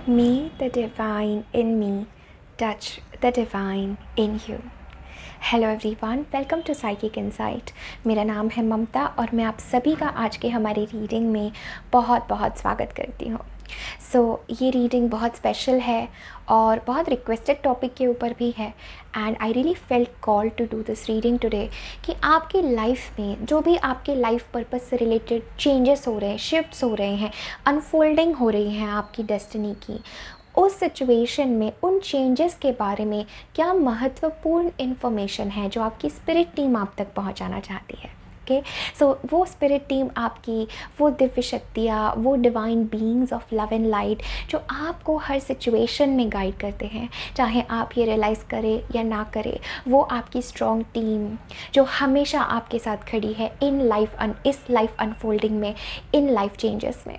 May the divine in me touch the divine in you. Hello everyone, welcome to Psychic Insight. मेरा नाम है ममता और मैं आप सभी का आज के हमारी रीडिंग में बहुत बहुत स्वागत करती हूँ। ये रीडिंग बहुत स्पेशल है और बहुत रिक्वेस्टेड टॉपिक के ऊपर भी है and I really felt call to do this reading today कि आपकी लाइफ में जो भी आपके लाइफ पर्पस से रिलेटेड चेंजेस हो रहे हैं, शिफ्ट्स हो रहे हैं, अनफोल्डिंग हो रही हैं आपकी डेस्टिनी की, उस सिचुएशन में उन चेंजेस के बारे में क्या महत्वपूर्ण इन्फॉर्मेशन है जो आपकी स्पिरिट टीम आप तक पहुंचाना चाहती है। ओके, सो वो स्पिरिट टीम आपकी वो दिव्य शक्तियाँ, वो divine beings of love and light जो आपको हर सिचुएशन में गाइड करते हैं, चाहे आप ये रियलाइज़ करें या ना करें, वो आपकी स्ट्रॉन्ग टीम जो हमेशा आपके साथ खड़ी है इन इस लाइफ अनफोल्डिंग में, इन लाइफ चेंजेस में।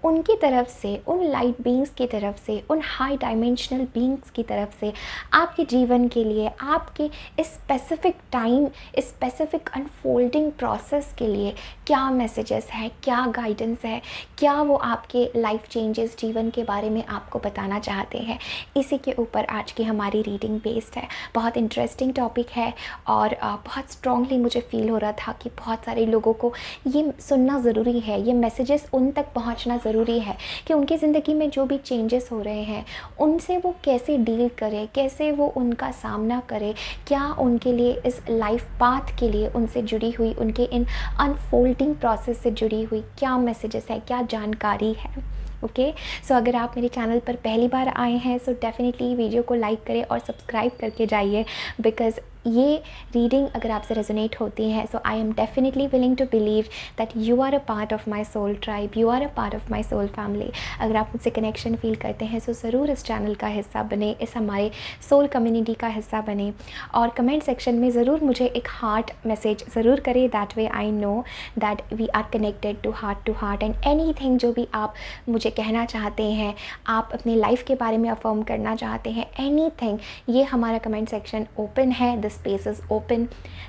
उनकी तरफ से, उन लाइट बीइंग्स की तरफ से, उन हाई डायमेंशनल बीइंग्स की तरफ से आपके जीवन के लिए, आपके इस स्पेसिफिक टाइम, इस स्पेसिफिक अनफोल्डिंग प्रोसेस के लिए क्या मैसेजेस है, क्या गाइडेंस है, क्या वो आपके लाइफ चेंजेस, जीवन के बारे में आपको बताना चाहते हैं, इसी के ऊपर आज की हमारी रीडिंग बेस्ड है। बहुत इंटरेस्टिंग टॉपिक है और बहुत स्ट्रांगली मुझे फील हो रहा था कि बहुत सारे लोगों को ये सुनना ज़रूरी है, ये मैसेजेस उन तक पहुंचना ज़रूरी है कि उनकी ज़िंदगी में जो भी चेंजेस हो रहे हैं उनसे वो कैसे डील करें, कैसे वो उनका सामना करें, क्या उनके लिए इस लाइफ पाथ के लिए उनसे जुड़ी हुई, उनके इन अनफोल्डिंग प्रोसेस से जुड़ी हुई क्या मैसेजेस है, क्या जानकारी है। ओके, सो अगर आप मेरे चैनल पर पहली बार आए हैं सो डेफिनेटली वीडियो को लाइक करें और सब्सक्राइब करके जाइए, बिकॉज़ ये रीडिंग अगर आपसे रेजोनेट होती है so I am definitely willing to believe that you are a part of my soul tribe, you are a part of my soul family. अगर आप मुझसे कनेक्शन फील करते हैं सो ज़रूर इस चैनल का हिस्सा बने, इस हमारे सोल कम्युनिटी का हिस्सा बने और कमेंट सेक्शन में ज़रूर मुझे एक हार्ट मैसेज ज़रूर करें। That way I know that we are connected to heart and anything जो भी आप मुझे कहना चाहते हैं, आप अपनी लाइफ के बारे में अफर्म करना चाहते हैं, एनीथिंग, ये हमारा कमेंट सेक्शन ओपन है, the space is open,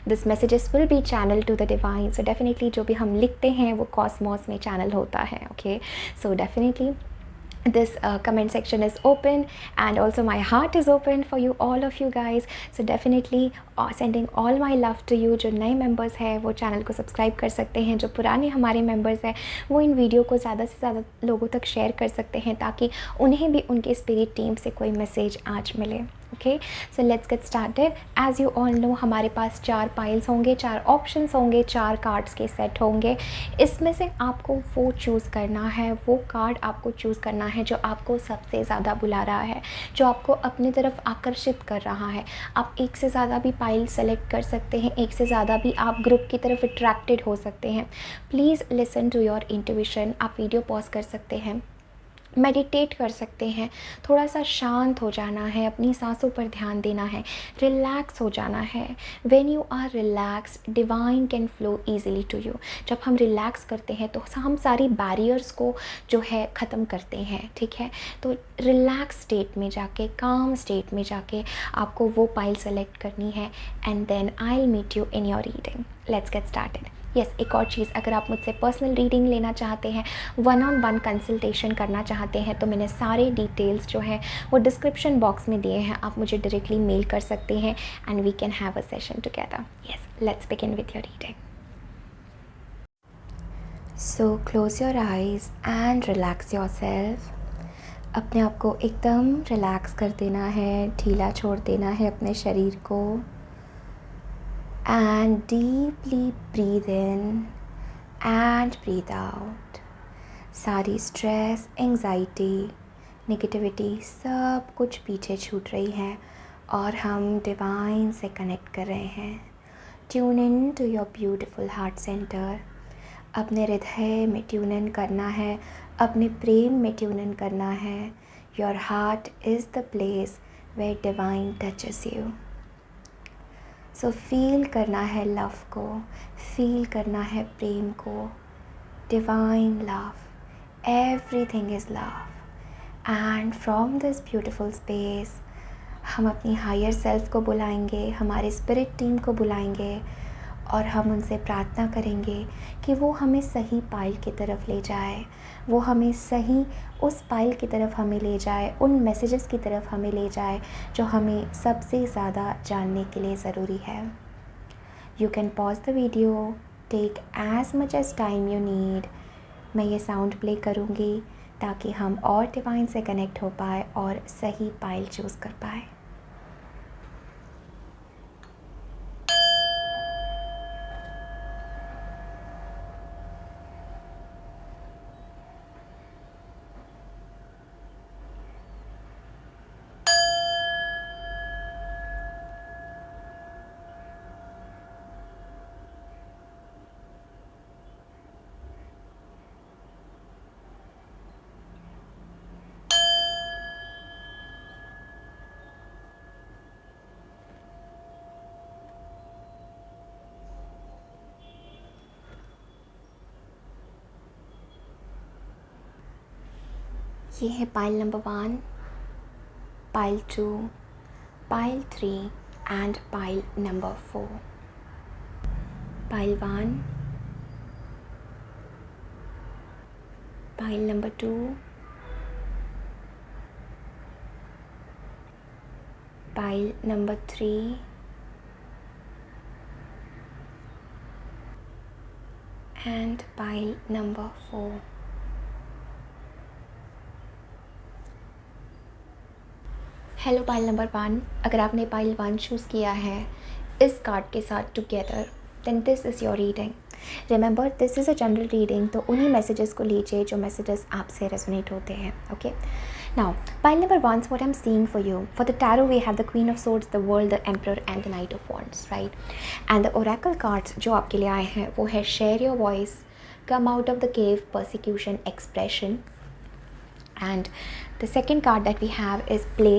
this messages will be channel to the divine. So definitely जो भी हम लिखते हैं वो कॉस्मॉस में चैनल होता है। Okay, so definitely this comment section is open and also my heart is open for you, all of you guys. So definitely sending all my love to you। जो नए members हैं वो channel को subscribe कर सकते हैं, जो पुराने हमारे members हैं वो इन वीडियो को ज़्यादा से ज़्यादा लोगों तक शेयर कर सकते हैं ताकि उन्हें भी उनके स्पिरिट टीम से कोई मैसेज आज मिले। Okay, so let's get started. As you all know हमारे पास 4 पाइल्स होंगे, 4 ऑप्शंस होंगे, 4 कार्ड्स के सेट होंगे। इसमें से आपको वो चूज़ करना है, वो कार्ड आपको चूज़ करना है जो आपको सबसे ज़्यादा बुला रहा है, जो आपको अपनी तरफ आकर्षित कर रहा है। आप एक से ज़्यादा भी पाइल सेलेक्ट कर सकते हैं, एक से ज़्यादा भी आप ग्रुप की तरफ अट्रैक्टेड हो सकते हैं। Please listen to your intuition. आप वीडियो पॉज कर सकते हैं, मेडिटेट कर सकते हैं, थोड़ा सा शांत हो जाना है, अपनी सांसों पर ध्यान देना है, रिलैक्स हो जाना है। When you are relaxed divine can flow easily to you. जब हम रिलैक्स करते हैं तो हम सारी बैरियर्स को जो है ख़त्म करते हैं। ठीक है, तो रिलैक्स स्टेट में जाके, काम स्टेट में जाके आपको वो पाइल सेलेक्ट करनी है and then I will meet you in your reading. Let's get started. Yes, एक और चीज़, अगर आप मुझसे पर्सनल रीडिंग लेना चाहते हैं, 1-on-1 कंसल्टेशन करना चाहते हैं तो मैंने सारे डिटेल्स जो हैं वो डिस्क्रिप्शन बॉक्स में दिए हैं। आप मुझे डायरेक्टली मेल कर सकते हैं and we can have a session together. Yes, let's begin with your reading. So close your eyes and relax yourself. अपने आप को एकदम रिलैक्स कर देना है, ढीला छोड़ देना है अपने शरीर को and deeply breathe in and breathe out। सारी स्ट्रेस, एंजाइटी, नेगेटिविटी सब कुछ पीछे छूट रही है और हम डिवाइन से कनेक्ट कर रहे हैं। Tune in to your beautiful heart centre. अपने हृदय में ट्यून इन करना है, अपने प्रेम में ट्यून इन करना है। Your heart is the place where divine touches you. So feel करना है लव को, फील करना है प्रेम को, divine love, everything is love. And from this beautiful space हम अपनी हायर सेल्फ को बुलाएंगे, हमारे स्पिरिट टीम को बुलाएंगे और हम उनसे प्रार्थना करेंगे कि वो हमें सही पाइल की तरफ ले जाए, वो हमें सही उस पाइल की तरफ हमें ले जाए, उन मैसेजेस की तरफ हमें ले जाए जो हमें सबसे ज़्यादा जानने के लिए ज़रूरी है। You can pause the video, take as much as time you need. मैं ये साउंड प्ले करूँगी ताकि हम और डिवाइन से कनेक्ट हो पाए और सही पाइल चूज़ कर पाए। ये है pile number 1, pile 2, pile 3 and pile number 4। Pile 1, pile number 2, pile number 3 and pile number 4। Hello pile number 1, अगर आपने पाइल 1 चूज़ किया है इस कार्ड के साथ together, then this is your reading. Remember, this is a general reading, तो उन्हीं messages को लीजिए जो मैसेजेस आपसे रेजोनेट होते हैं। Okay, now pile number 1, what I am seeing for you. For the tarot we have the queen of swords, the world, the emperor and the knight of wands, right. And the oracle cards जो आपके लिए आए हैं वो है share your voice, come out of the cave, persecution, expression. And the second card that we have is play,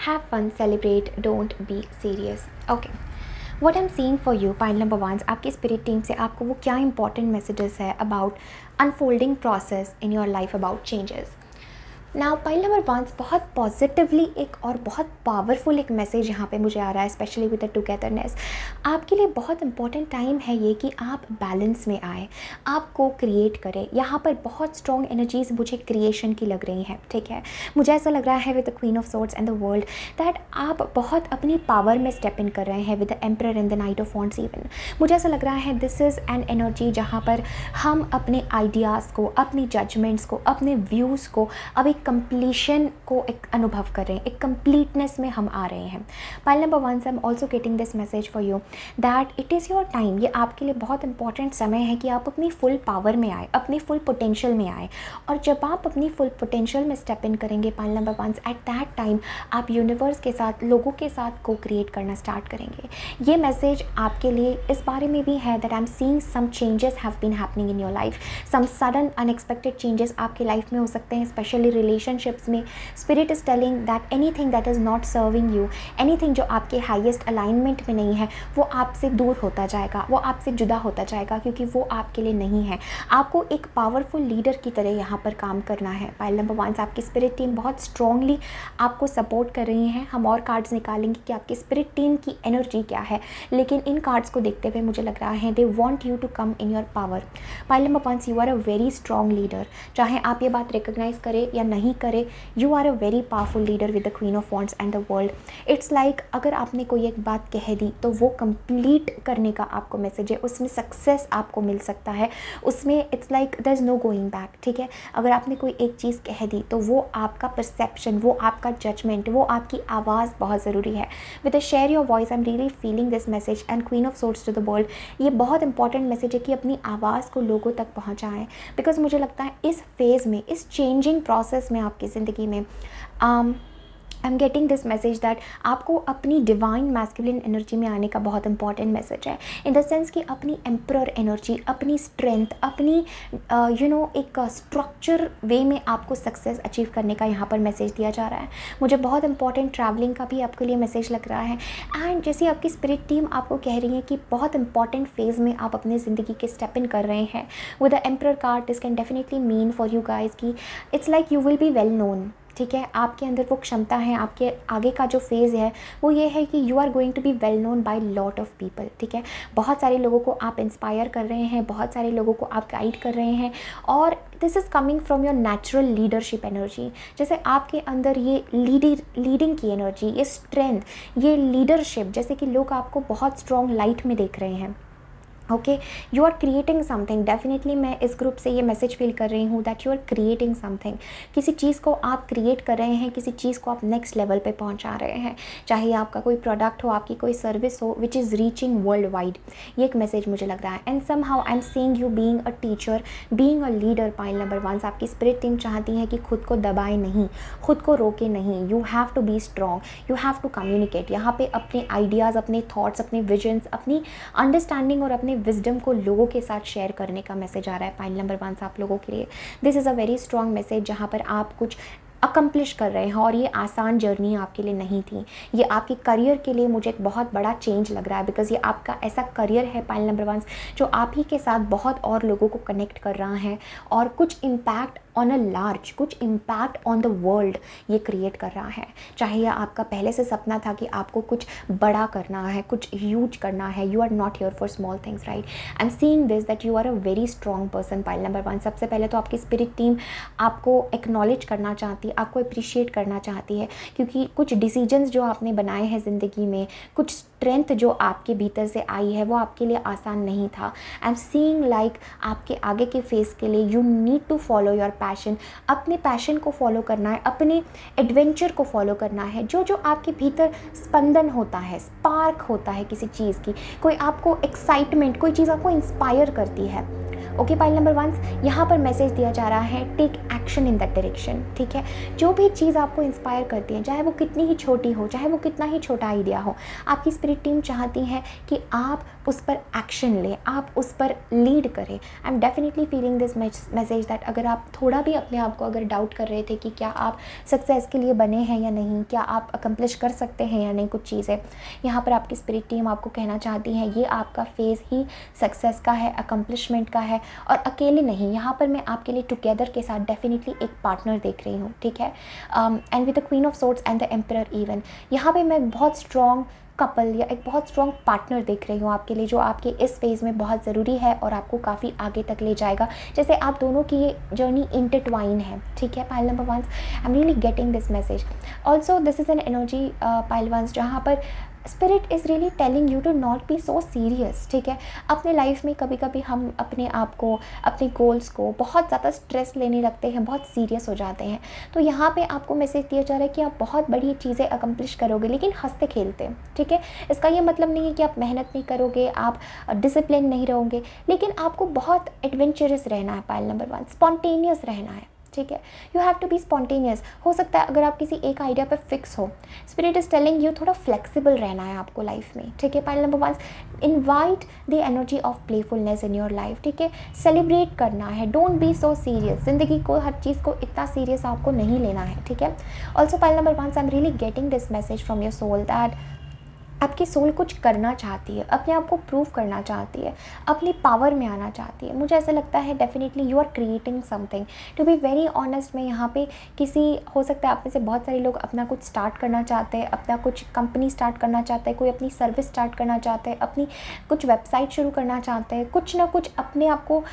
have fun, celebrate, don't be serious. Okay, what I'm seeing for you, pile number 1, आपकी spirit team से आपको वो क्या important messages है about unfolding process in your life, about changes. Now pile number 1 बहुत positively एक और बहुत पावरफुल एक मैसेज यहाँ पे मुझे आ रहा है, स्पेशली विद द टुगेदरनेस। आपके लिए बहुत इंपॉर्टेंट टाइम है ये कि आप बैलेंस में आए, आप को क्रिएट करें। यहाँ पर बहुत स्ट्रॉन्ग एनर्जीज मुझे क्रिएशन की लग रही हैं, ठीक है। मुझे ऐसा लग रहा है with the queen of swords and the world that आप बहुत अपनी पावर में स्टेप इन कर रहे हैं with the emperor and the knight of wands. Even मुझे ऐसा लग रहा है दिस इज़ एन एनर्जी जहाँ पर हम अपने आइडियाज़ को, अपनी जजमेंट्स को, अपने व्यूज़ को अब एक कंप्लीशन को एक अनुभव कर रहे हैं, एक कंप्लीटनेस में हम आ रहे हैं। पाइल नंबर 1 से आई am also getting this message for you that it is your time. ये आपके लिए बहुत इंपॉर्टेंट समय है कि आप अपनी फुल पावर में आए, अपनी फुल पोटेंशियल में आए। और जब आप अपनी फुल पोटेंशियल में स्टेप इन करेंगे pile number 1, at that time आप यूनिवर्स के साथ, लोगों के साथ को क्रिएट करना स्टार्ट करेंगे। ये मैसेज आपके लिए इस बारे में भी है that I am seeing some changes have been happening in your life, some sudden unexpected changes आपकी लाइफ में हो सकते हैं, स्पेशली रिलेशनशिप्स में। Spirit is telling that anything that is not serving you, anything जो आपके हाईएस्ट अलाइनमेंट में नहीं है, वो आपसे दूर होता जाएगा, वो आपसे जुदा होता जाएगा, क्योंकि वो आपके लिए नहीं है। आपको एक पावरफुल लीडर की तरह यहाँ पर काम करना है। पाइल नंबर 1 आपकी स्पिरिट टीम बहुत स्ट्रांगली आपको सपोर्ट कर रही हैं। हम और कार्ड्स निकालेंगे कि आपकी स्पिरिट टीम की एनर्जी क्या है, लेकिन इन कार्ड्स को देखते हुए मुझे लग रहा है they want you to come in your power. Pile number 1, you are a very strong leader. चाहे आप ये बात रिकोगनाइज करें या नहीं करें, you are a very powerful leader with the queen of wands and the world. It's like अगर आपने कोई एक बात कह दी तो वो कंप्लीट करने का आपको मैसेज है, उसमें सक्सेस आपको मिल सकता है, उसमें it's like there is no going back, ठीक है। अगर आपने कोई एक चीज़ कह दी तो वो आपका परसेप्शन, वो आपका जजमेंट, वो आपकी आवाज़ बहुत ज़रूरी है। With the share your voice I am really feeling this message and queen of swords to the world. ये बहुत इंपॉर्टेंट मैसेज है कि अपनी आवाज़ को लोगों तक पहुँचाएँ, बिकॉज मुझे लगता है इस फेज़ में, इस चेंजिंग प्रोसेस में आपकी ज़िंदगी में आई am getting this message that आपको अपनी डिवाइन मैस्कुलिन एनर्जी में आने का बहुत इंपॉर्टेंट मैसेज है, इन द सेंस कि अपनी एम्परर एनर्जी, अपनी स्ट्रेंथ, अपनी एक स्ट्रक्चर वे में आपको सक्सेस अचीव करने का यहाँ पर मैसेज दिया जा रहा है। मुझे बहुत इंपॉर्टेंट ट्रैवलिंग का भी आपके लिए मैसेज लग रहा है। एंड जैसे आपकी स्पिरिट टीम आपको कह रही है कि बहुत इंपॉर्टेंट फेज़ में आप अपनी ज़िंदगी के स्टेप इन कर रहे हैं। With the emperor card this can definitely mean for you guys कि it's like you will be well known, ठीक है, आपके अंदर वो क्षमता है, आपके आगे का जो फेज़ है वो ये है कि you are going to be well known by lot of people. ठीक है, बहुत सारे लोगों को आप इंस्पायर कर रहे हैं, बहुत सारे लोगों को आप गाइड कर रहे हैं, और this is coming from your natural leadership energy. जैसे आपके अंदर ये लीडिंग की एनर्जी, ये स्ट्रेंथ, ये लीडरशिप, जैसे कि लोग आपको बहुत स्ट्रॉन्ग लाइट में देख रहे हैं। Okay, you are creating something. Definitely मैं इस ग्रुप से ये मैसेज फील कर रही हूँ that you are creating something. किसी चीज़ को आप क्रिएट कर रहे हैं, किसी चीज़ को आप नेक्स्ट लेवल पे पहुँचा रहे हैं, चाहे आपका कोई प्रोडक्ट हो, आपकी कोई सर्विस हो, which is reaching worldwide. ये एक मैसेज मुझे लग रहा है। And somehow I am seeing you being a teacher, being a leader. Pile number 1, आपकी स्पिरिट टीम चाहती है कि खुद को दबाए नहीं, खुद को रोके नहीं। You have to be strong, you have to communicate. यहाँ पे अपने आइडियाज़, अपने थॉट्स, अपने विजन्स, अपनी अंडरस्टैंडिंग और अपने विजडम को लोगों के साथ शेयर करने का मैसेज आ रहा है पाइल नंबर 1 आप लोगों के लिए। This is a very strong message जहाँ पर आप कुछ अकम्प्लिश कर रहे हैं, और ये आसान जर्नी आपके लिए नहीं थी। ये आपके करियर के लिए मुझे एक बहुत बड़ा चेंज लग रहा है, बिकॉज ये आपका ऐसा करियर है पाइल नंबर 1 जो आप ही के साथ बहुत और लोगों को कनेक्ट कर रहा है, और कुछ इम्पैक्ट ऑन अ लार्ज, कुछ इम्पैक्ट ऑन द वर्ल्ड ये क्रिएट कर रहा है। चाहे यह आपका पहले से सपना था कि आपको कुछ बड़ा करना है, कुछ ह्यूज करना है। You are not here for small things, right. I am seeing this that you are a very strong person pile number 1। सबसे पहले तो आपकी स्पिरिट टीम आपको एक्नॉलेज करना चाहती है, आपको अप्रिशिएट करना चाहती है, क्योंकि कुछ डिसीजंस जो आपने बनाए हैं ज़िंदगी में, कुछ स्ट्रेंथ जो आपके भीतर से आई है, वो आपके लिए आसान नहीं था। आई एम सीइंग लाइक आपके आगे के फेस के लिए you need to follow your passion. अपने पैशन को फॉलो करना है, अपने एडवेंचर को फॉलो करना है। जो जो आपके भीतर स्पंदन होता है, स्पार्क होता है किसी चीज़ की, कोई आपको एक्साइटमेंट, कोई चीज़ आपको इंस्पायर करती है। ओके पाइल नंबर 1, यहाँ पर मैसेज दिया जा रहा है take action in that direction. ठीक है, जो भी चीज़ आपको इंस्पायर करती है, चाहे वो कितनी ही छोटी हो, चाहे वो कितना ही छोटा आइडिया हो, आपकी स्पिरिट टीम चाहती है कि आप उस पर एक्शन लें, आप उस पर लीड करें। आई am definitely feeling this message that अगर आप थोड़ा भी अपने आप को अगर डाउट कर रहे थे कि क्या आप सक्सेस के लिए बने हैं या नहीं, क्या आप अकम्प्लिश कर सकते हैं या नहीं कुछ चीज़ें, यहाँ पर आपकी स्पिरिट टीम आपको कहना चाहती है ये आपका फेज़ ही सक्सेस का है, अकम्प्लिशमेंट का है, और अकेले नहीं। यहाँ पर मैं आपके लिए टुगेदर के साथ डेफिनेटली एक पार्टनर देख रही हूँ। ठीक है, and with the queen of swords and the emperor even, यहाँ पे मैं बहुत स्ट्रॉन्ग कपल या एक बहुत स्ट्रॉन्ग पार्टनर देख रही हूँ आपके लिए, जो आपके इस फेज़ में बहुत ज़रूरी है और आपको काफ़ी आगे तक ले जाएगा। जैसे आप दोनों की ये जर्नी इंटरट्वाइन है। ठीक है pile number 1, I am really getting this message. Also this is an energy pile 1 जहाँ पर spirit is really telling you to not be so serious. ठीक है, अपने लाइफ में कभी कभी हम अपने आप को, अपने गोल्स को बहुत ज़्यादा स्ट्रेस लेने लगते हैं, बहुत सीरियस हो जाते हैं। तो यहाँ पे आपको मैसेज दिया जा रहा है कि आप बहुत बड़ी चीज़ें अकम्प्लिश करोगे, लेकिन हंसते खेलते। ठीक है, इसका ये मतलब नहीं है कि आप मेहनत नहीं करोगे, आप डिसिप्लिन नहीं रहोगे, लेकिन आपको बहुत एडवेंचरस रहना है पाइल नंबर 1, स्पॉन्टेनियस रहना है। ठीक है, you have to be spontaneous. हो सकता है अगर आप किसी एक आइडिया पे फिक्स हो, स्पिरिट इज टेलिंग यू थोड़ा फ्लेक्सिबल रहना है आपको लाइफ में। ठीक है, pile number 1, invite the energy of playfulness in your life. ठीक है, सेलिब्रेट करना है, डोंट बी सो सीरियस। जिंदगी को, हर चीज़ को इतना सीरियस आपको नहीं लेना है। ठीक है, also pile number 1, I am really getting this message from your soul that आपकी सोल कुछ करना चाहती है, अपने आप को प्रूव करना चाहती है, अपनी पावर में आना चाहती है। मुझे ऐसा लगता है definitely you are creating something. To be very honest, मैं यहाँ पे किसी, हो सकता है आप में से बहुत सारे लोग अपना कुछ स्टार्ट करना चाहते हैं, अपना कुछ कंपनी स्टार्ट करना चाहते हैं, कोई अपनी सर्विस स्टार्ट करना चाहते हैं, अपनी कुछ वेबसाइट शुरू करना चाहते हैं, कुछ ना कुछ अपने आप को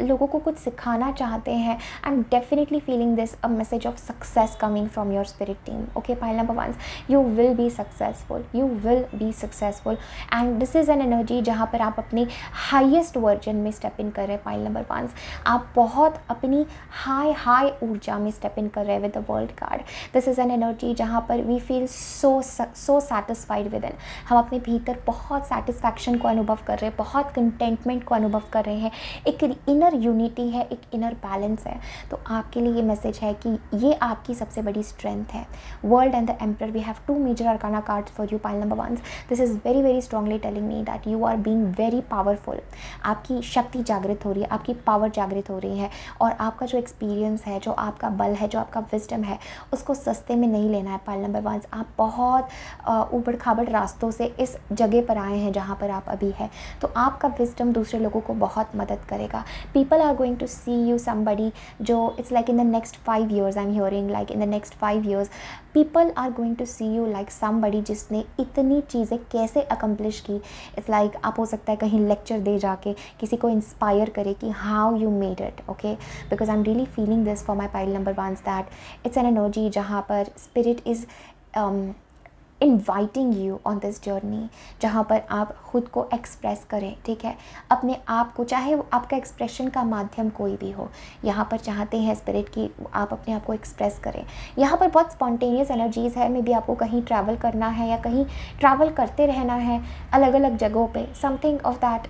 लोगों को कुछ सिखाना चाहते हैं। I am definitely feeling this a message of success coming from your spirit team. Okay pile number 1, you will be successful, you will be successful, and this is an energy जहाँ पर आप अपने हाईएस्ट वर्जन में step in कर रहे हैं। Pile number 1, आप बहुत अपनी हाई ऊर्जा में स्टेप इन कर रहे हैं with the world card. This is an energy जहाँ पर we feel so satisfied within, हम अपने भीतर बहुत सेटिस्फैक्शन को अनुभव कर रहे हैं, बहुत कंटेंटमेंट को अनुभव कर रहे हैं। एक इनर यूनिटी है, एक इनर बैलेंस है। तो आपके लिए ये मैसेज है कि ये आपकी सबसे बड़ी स्ट्रेंथ है। World and the emperor, we have 2 major arcana cards for you pile number number ones, this is very very strongly telling me that you are being very powerful. आपकी शक्ति जागृत हो रही है, आपकी पावर जागृत हो रही है, और आपका जो एक्सपीरियंस है, जो आपका बल है, जो आपका विजडम है, उसको सस्ते में नहीं लेना है पाइल नंबर वंस। आप बहुत ऊबड़ खाबड़ रास्तों से इस जगह पर आए हैं जहाँ पर आप अभी है, तो आपका विजडम दूसरे लोगों को बहुत मदद करेगा। People are going to see you somebody जो it's like in the next 5 years, I am hearing like in the next 5 years people are going to see you like somebody जिसने इतनी चीज़ें कैसे अकम्प्लिश की। इट्स लाइक आप हो सकता है कहीं लेक्चर दे जाके किसी को इंस्पायर करे कि how you made it, okay, because I am really feeling this for my pile number ones that it's an energy जहाँ पर spirit is inviting you on this journey, जहाँ पर आप ख़ुद को एक्सप्रेस करें, ठीक है, अपने आप को, चाहे वो आपका एक्सप्रेशन का माध्यम कोई भी हो। यहाँ पर चाहते हैं स्पिरिट की आप अपने आप को एक्सप्रेस करें। यहाँ पर बहुत स्पॉन्टेनियस एनर्जीज़ है, मे बी आपको कहीं ट्रैवल करना है या कहीं ट्रैवल करते रहना है अलग अलग जगहों पे, something of that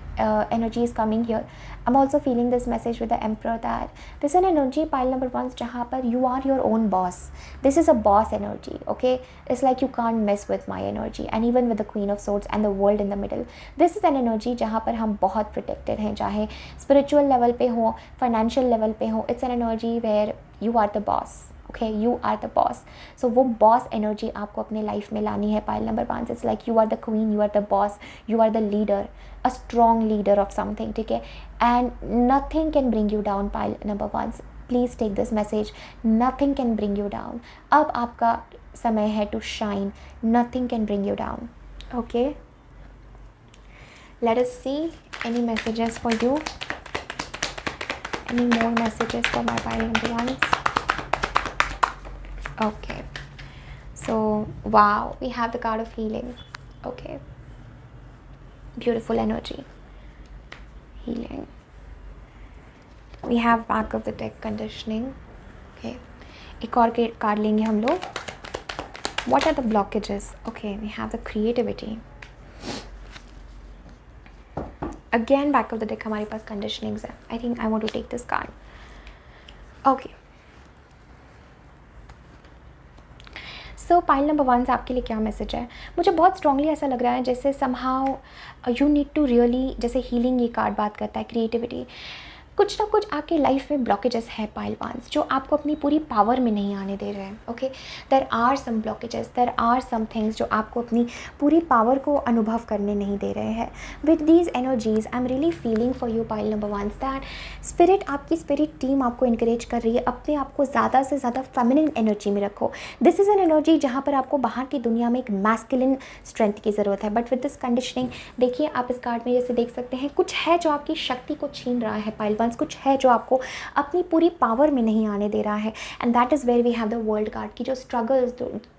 energy is coming here. I am also feeling this message with the emperor that this an energy pile number ones जहाँ पर you are your own boss. This is a boss energy, okay, it's like you can't miss with my energy and even with the Queen of Swords and the world in the middle. This is an energy जहाँ पर हम बहुत protected हैं, चाहे spiritual level पे हो, financial level पे हो। It's an energy where you are the boss, okay, you are the boss. So वो boss energy आपको अपने life में लानी है pile number 1। It's like you are the queen, you are the boss, you are the leader, a strong leader of something, ठीक है, and nothing can bring you down pile number 1। Please take this message, nothing can bring you down. अब आपका समय है to shine, nothing can bring you down, okay. Let us see any messages for you, any more messages for my pile number ones. Okay, so wow, we have the card of healing, okay, beautiful energy, healing. We have back of the deck conditioning, okay, एक और card लेंगे हम लोग। What are the blockages? Okay, we have the creativity. Again back of the deck हमारे पास conditionings है। I think I want to take this card. Okay. So pile number 1 से आपके लिए क्या मैसेज है? मुझे बहुत स्ट्रांगली ऐसा लग रहा है जैसे somehow you need to really, जैसे हीलिंग ये कार्ड बात करता है, क्रिएटिविटी, कुछ ना कुछ आपके लाइफ में ब्लॉकेजेस है पाइल वंस जो आपको अपनी पूरी पावर में नहीं आने दे रहे हैं, okay. There are some blockages, there are some things जो आपको अपनी पूरी पावर को अनुभव करने नहीं दे रहे हैं। With these energies I am really feeling for you pile number ones that spirit, आपकी स्पिरिट टीम आपको इनकरेज कर रही है, अपने आप को ज़्यादा से ज़्यादा फेमिनिन एनर्जी में रखो। दिस इज़ एन एनर्जी जहाँ पर आपको बाहर की दुनिया में एक मैस्कुलिन स्ट्रेंथ की ज़रूरत है, बट विद दिस कंडीशनिंग, देखिए आप इस कार्ड में जैसे देख सकते हैं कुछ है जो आपकी शक्ति को छीन रहा है पाइल, कुछ है जो आपको अपनी पूरी पावर में नहीं आने दे रहा है। And that is where we have the world card की जो स्ट्रगल्स,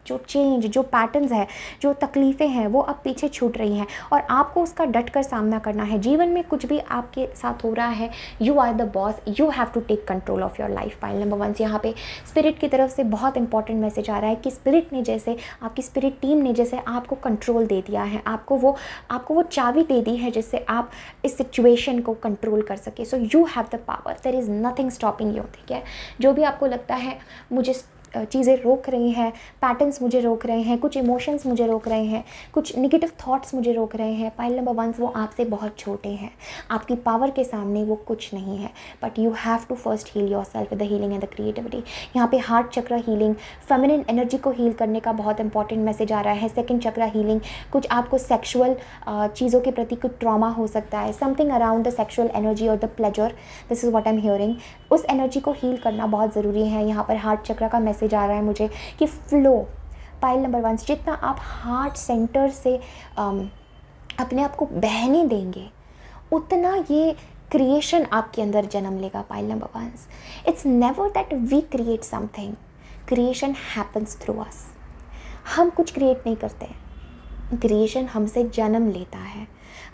जो चेंज, जो पैटर्न्स है, जो तकलीफ़ें हैं, वो अब पीछे छूट रही हैं और आपको उसका डट कर सामना करना है। जीवन में कुछ भी आपके साथ हो रहा है, you are the boss, you have to take control of your life pile number 1। यहाँ पे स्पिरिट की तरफ से बहुत इंपॉर्टेंट मैसेज आ रहा है कि स्पिरिट ने जैसे, आपकी स्पिरिट टीम ने जैसे आपको कंट्रोल दे दिया है, आपको वो चाबी दे दी है जिससे आप इस सिचुएशन को कंट्रोल कर सके। So you have the power, there is nothing stopping you, ठीक है। जो भी आपको लगता है मुझे चीज़ें रोक रही हैं, पैटर्न्स मुझे रोक रहे हैं, कुछ इमोशंस मुझे रोक रहे हैं, कुछ नेगेटिव थॉट्स मुझे रोक रहे हैं, पाइल नंबर 1 वो आपसे बहुत छोटे हैं, आपकी पावर के सामने वो कुछ नहीं है। But you have to first heal your self with the healing and the creativity. यहाँ पे heart chakra healing, feminine energy को हील करने का बहुत इंपॉर्टेंट मैसेज आ रहा है। सेकंड चक्र हीलिंग, कुछ आपको सेक्शुअल चीज़ों के प्रति कुछ ट्रॉमा हो सकता है, something around the sexual energy और the pleasure, this is what I am hearing. उस एनर्जी को हील करना बहुत ज़रूरी है। यहाँ पर हार्ट चक्र का मैसेज आ रहा है मुझे कि फ्लो, पाइल नंबर 1, जितना आप हार्ट सेंटर से अपने आप को बहने देंगे उतना ये क्रिएशन आपके अंदर जन्म लेगा pile number 1। It's never that we create something, creation happens through us. हम कुछ क्रिएट नहीं करते, क्रिएशन हमसे जन्म लेता है।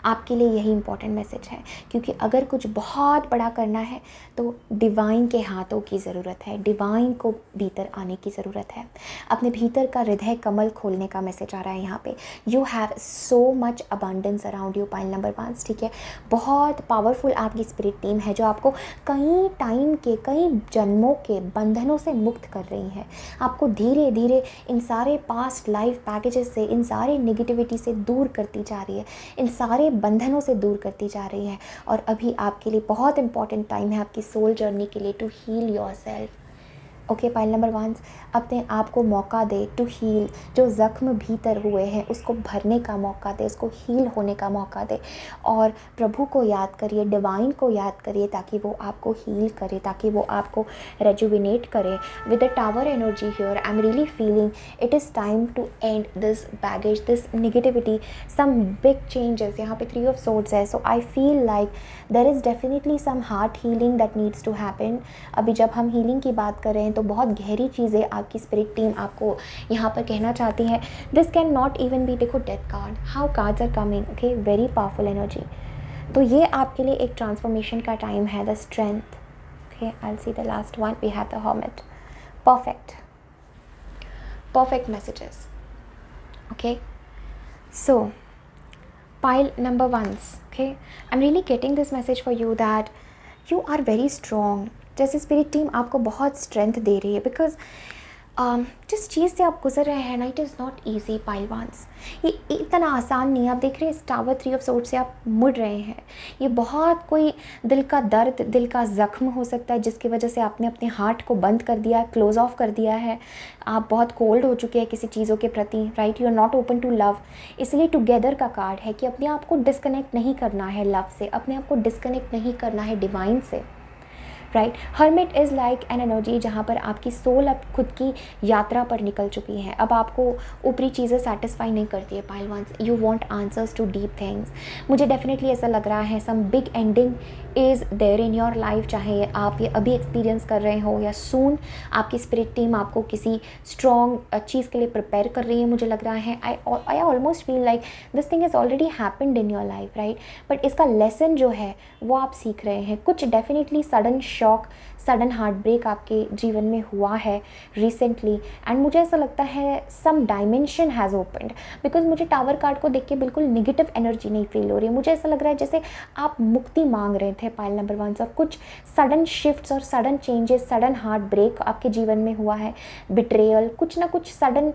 आपके लिए यही इंपॉर्टेंट मैसेज है, क्योंकि अगर कुछ बहुत बड़ा करना है तो डिवाइन के हाथों की ज़रूरत है, डिवाइन को भीतर आने की ज़रूरत है। अपने भीतर का हृदय कमल खोलने का मैसेज आ रहा है यहाँ पे। You have so much abundance around you, pile number 1, ठीक है। बहुत पावरफुल आपकी स्पिरिट टीम है जो आपको कई टाइम के, कई जन्मों के बंधनों से मुक्त कर रही है। आपको धीरे धीरे इन सारे पास्ट लाइफ पैकेजेस से, इन सारे नेगेटिविटी से दूर करती जा रही है, इन सारे बंधनों से दूर करती जा रही है। और अभी आपके लिए बहुत इंपॉर्टेंट टाइम है आपकी सोल जर्नी के लिए, to heal your self. Okay, pile number 1, अपने आप को मौका दे टू हील। जो ज़ख्म भीतर हुए हैं उसको भरने का मौका दे, उसको हील होने का मौका दे। और प्रभु को याद करिए, डिवाइन को याद करिए, ताकि वो आपको हील करे, ताकि वो आपको रेजुविनेट करे। With the tower energy here, I am really feeling it is time to end this baggage, this negativity, some big changes. यहाँ पे 3 ऑफ सोर्ड्स है, so I feel like there is definitely some heart healing that needs to happen. अभी जब हम healing की बात कर रहे हैं तो बहुत गहरी चीज़ें आपकी स्पिरिट टीम आपको यहाँ पर कहना चाहती है। This can not even be, देखो death card, how cards are coming, okay, very powerful energy. तो ये आपके लिए एक ट्रांसफॉर्मेशन का टाइम है, the strength. Okay, I will see the last one, we have the hermit. Perfect messages. Okay, so pile number 1s, okay, I'm really getting this message for you that you are very strong। जैसे spirit team आपको बहुत strength दे रही है, because जिस चीज़ से आप गुजर रहे हैं ना, it is not easy pile 1s। ये इतना आसान नहीं है। आप देख रहे हैं इस टावर 3 ऑफ सोर्ड्स से आप मुड़ रहे हैं। ये बहुत कोई दिल का दर्द, दिल का ज़ख्म हो सकता है जिसकी वजह से आपने अपने हार्ट को बंद कर दिया है, क्लोज ऑफ कर दिया है। आप बहुत कोल्ड हो चुके हैं किसी चीज़ों के प्रति, right, you are not open to love. इसलिए टुगेदर का कार्ड है कि अपने आप को डिस्कनेक्ट नहीं करना है लव से, अपने आप को डिस्कनेक्ट नहीं करना है डिवाइन से, right. Hermit is like an energy जहाँ पर आपकी सोल अब खुद की यात्रा पर निकल चुकी है। अब आपको ऊपरी चीज़ें सेटिस्फाई नहीं करती है pile 1s, you want answers to deep things. मुझे डेफिनेटली ऐसा लग रहा है some big ending is there in your life, चाहे आप ये अभी एक्सपीरियंस कर रहे हो या सून आपकी स्पिरिट टीम आपको किसी स्ट्रॉन्ग चीज़ के लिए प्रिपेयर कर रही है। मुझे लग रहा है I almost feel like this thing is already happened in your life, right. But इसका लेसन जो है वो आप सीख रहे हैं। कुछ definitely sudden shock, sudden heartbreak आपके जीवन में हुआ है रिसेंटली, एंड मुझे ऐसा लगता है सम डायमेंशन हैज़ ओपन्ड, बिकॉज मुझे टावर कार्ड को देख के बिल्कुल नेगेटिव एनर्जी नहीं फील हो रही है। मुझे ऐसा लग रहा है जैसे आप मुक्ति मांग रहे थे पाइल नंबर 1 और कुछ सडन शिफ्ट्स और sudden changes, sudden heartbreak आपके जीवन में हुआ है, बिट्रेयल, कुछ ना कुछ सडन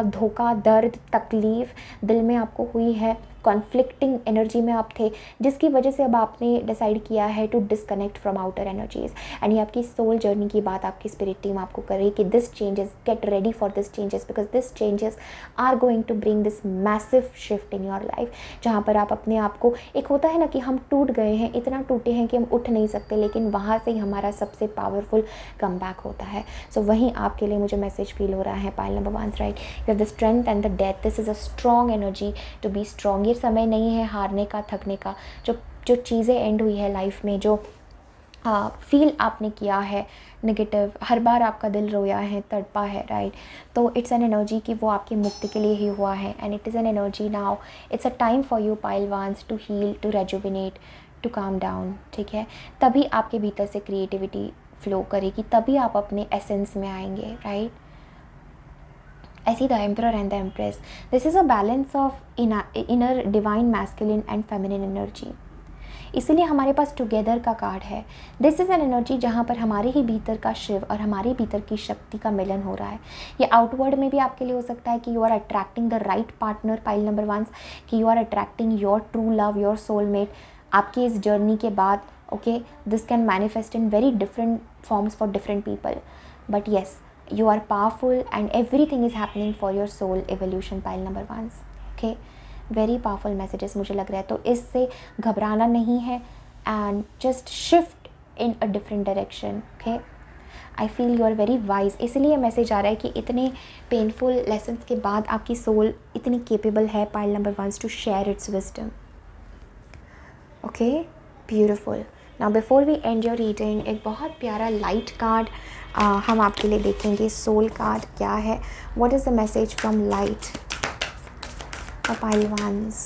धोखा, दर्द, तकलीफ़ दिल में आपको हुई है, कॉन्फ्लिक्टिंग एनर्जी में आप थे, जिसकी वजह से अब आपने डिसाइड किया है to disconnect from outer energies. And ये आपकी सोल जर्नी की बात आपकी स्पिरिट टीम आपको कर रही है कि this changes, get ready for this changes, because this changes are going to bring this massive shift in your life, जहाँ पर आप अपने आप को, एक होता है ना कि हम टूट गए हैं, इतना टूटे हैं कि हम उठ नहीं सकते, लेकिन वहाँ से ही हमारा सबसे पावरफुल कम बैक होता है। सो वहीं आपके लिए मुझे मैसेज फील हो रहा है pile number 1, right. You have the strength and the death, this is a strong energy to be strong. समय नहीं है हारने का, थकने का। जो चीज़ें एंड हुई है लाइफ में, जो फील आपने किया है नेगेटिव, हर बार आपका दिल रोया है, तड़पा है, राइट। तो इट्स एन एनर्जी कि वो आपकी मुक्ति के लिए ही हुआ है, and it is an energy now, it's a time for you pile 1s to heal, to rejuvenate, to calm down, ठीक है। तभी आपके भीतर से क्रिएटिविटी फ्लो करेगी, तभी आप अपने एसेंस में आएंगे, राइट। ऐसी the emperor and the empress, this is a balance of inner divine masculine and feminine energy. इसीलिए हमारे पास टुगेदर का कार्ड है। दिस इज़ एन एनर्जी जहाँ पर हमारे ही भीतर का शिव और हमारे भीतर की शक्ति का मिलन हो रहा है। ये आउटवर्ड में भी आपके लिए हो सकता है कि you are attracting the right partner pile number 1, कि you are attracting your true love, your soulmate आपकी इस जर्नी के बाद। Okay, this can manifest in very different forms for different people, but yes, you are powerful and everything is happening for your soul evolution pile number 1s, okay, very powerful messages मुझे लग रहा है। तो इससे घबराना नहीं है, and just shift in a different direction, okay। I feel you are very wise, इसलिए मैसेज आ रहा है कि इतने पेनफुल लेसन्स के बाद आपकी सोल इतनी केपेबल है pile number 1s to share its wisdom, okay, beautiful। Now before we end your reading, एक बहुत प्यारा लाइट कार्ड हम आपके लिए देखेंगे। सोल कार्ड क्या है, what is the message from light for pile 1s।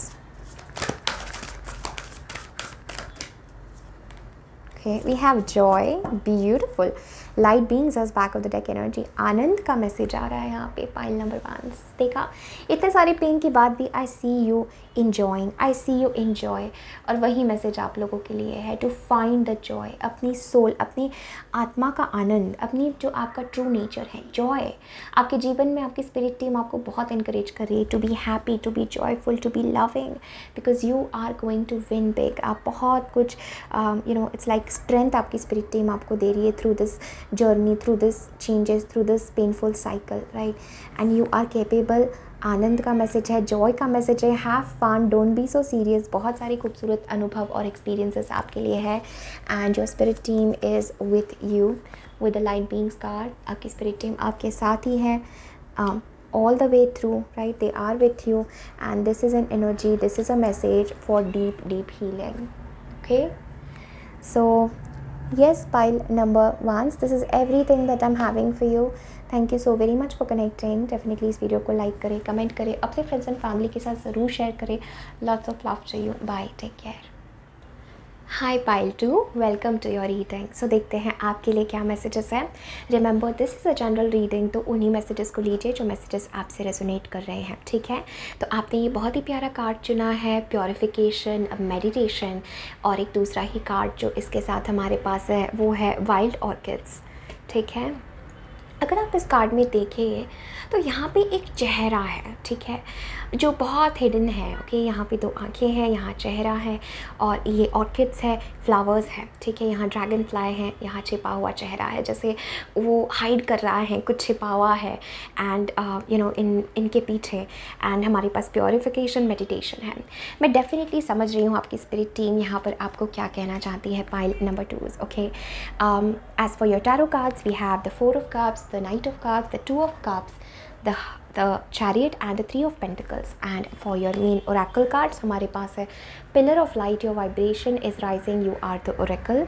Okay, we have joy, beautiful. Light beings as back of the deck energy. आनंद का मैसेज आ रहा है यहाँ पे पाइल नंबर 1। देखा, इतने सारे पेन के बाद भी I see you enjoying, I see you enjoy. और वही मैसेज आप लोगों के लिए है, टू फाइंड द जॉय, अपनी सोल, अपनी आत्मा का आनंद, अपनी जो आपका ट्रू नेचर है, जॉय। आपके जीवन में आपकी स्पिरिट टीम आपको बहुत इंकरेज कर रही है to be happy, to be joyful, to be loving, because you are going to win big. आप बहुत कुछ इट्स लाइक स्ट्रेंथ आपकी स्पिरिट टीम आपको दे रही है through this journey, through this changes, through this painful cycle, right. And you are capable. आनंद का मैसेज है, जॉय का मैसेज है, have fun, don't be so serious. बहुत सारे खूबसूरत अनुभव और एक्सपीरियंसेस आपके लिए है। And your spirit team is with you with the light beings card. आपकी स्पिरिट टीम आपके साथ ही है all the way through, right? They are with you, and this is an energy, this is a message for deep healing. Okay, so yes, pile number 1, this is everything that I'm having for you. Thank you so very much for connecting. Definitely इस video को like करें, comment करें, अपने friends and family के साथ ज़रूर share करें। Lots of love to you, bye, take care. Hi pile 2, welcome to your reading. So देखते हैं आपके लिए क्या मैसेजेस हैं। Remember this is a general reading, तो उन्हीं मैसेजेस को लीजिए जो मैसेजेस आपसे रेजोनेट कर रहे हैं, ठीक है। तो आपने ये बहुत ही प्यारा कार्ड चुना है, प्योरिफिकेशन, मेडिटेशन। और एक दूसरा ही कार्ड जो इसके साथ हमारे पास है वो है वाइल्ड ऑर्किड्स, ठीक है। अगर आप इस कार्ड में देखें तो यहाँ पे एक चेहरा है, ठीक है, जो बहुत हिडन है। ओके, यहाँ पे 2 आँखें हैं, यहाँ चेहरा है, और ये ऑर्किड्स है, फ्लावर्स है, ठीक है। यहाँ ड्रैगन फ्लाई है, यहाँ छिपा हुआ चेहरा है, जैसे वो हाइड कर रहा है, कुछ छिपा हुआ है। एंड इनके पीछे एंड हमारे पास प्योरिफिकेशन, मेडिटेशन है। मैं डेफिनेटली समझ रही हूँ आपकी स्पिरिट टीम यहाँ पर आपको क्या कहना चाहती है pile number 2। Okay, as for your tarot cards we have the 4 of Cups, the Knight of Cups, the 2 of Cups, the Chariot and the 3 of Pentacles. And for your main oracle cards हमारे पास है Pillar of Light, your vibration is rising, you are the oracle.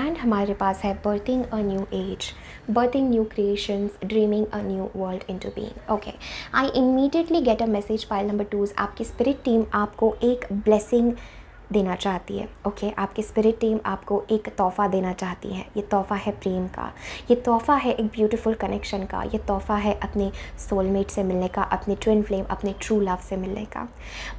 And हमारे पास है Birthing a new age, birthing new creations, dreaming a new world into being. Okay, I immediately get a message pile number 2. आपकी spirit team आपको एक blessing देना चाहती है। Okay, आपकी स्पिरिट टीम आपको एक तोहफ़ा देना चाहती है। ये तोहफ़ा है प्रेम का, ये तोहफ़ा है एक ब्यूटीफुल कनेक्शन का, ये तोहफ़ा है अपने सोलमेट से मिलने का, अपने ट्विन फ्लेम, अपने ट्रू लव से मिलने का।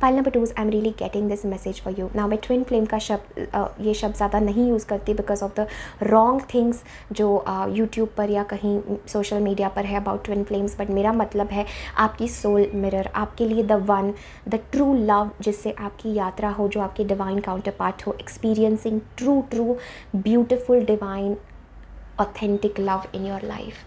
Pile number 2, I am really getting this message for you. Now मैं ट्विन फ्लेम का ये शब्द ज़्यादा नहीं यूज़ करती because of the wrong things जो यूट्यूब पर या कहीं सोशल मीडिया पर है अबाउट ट्विन फ्लेम्स, बट मेरा मतलब है आपकी सोल मिरर, आपके लिए the one, the true love, जिससे आपकी यात्रा हो, जो आपकी डिवाइन काउंटरपार्ट हो, experiencing true beautiful divine authentic love in your life.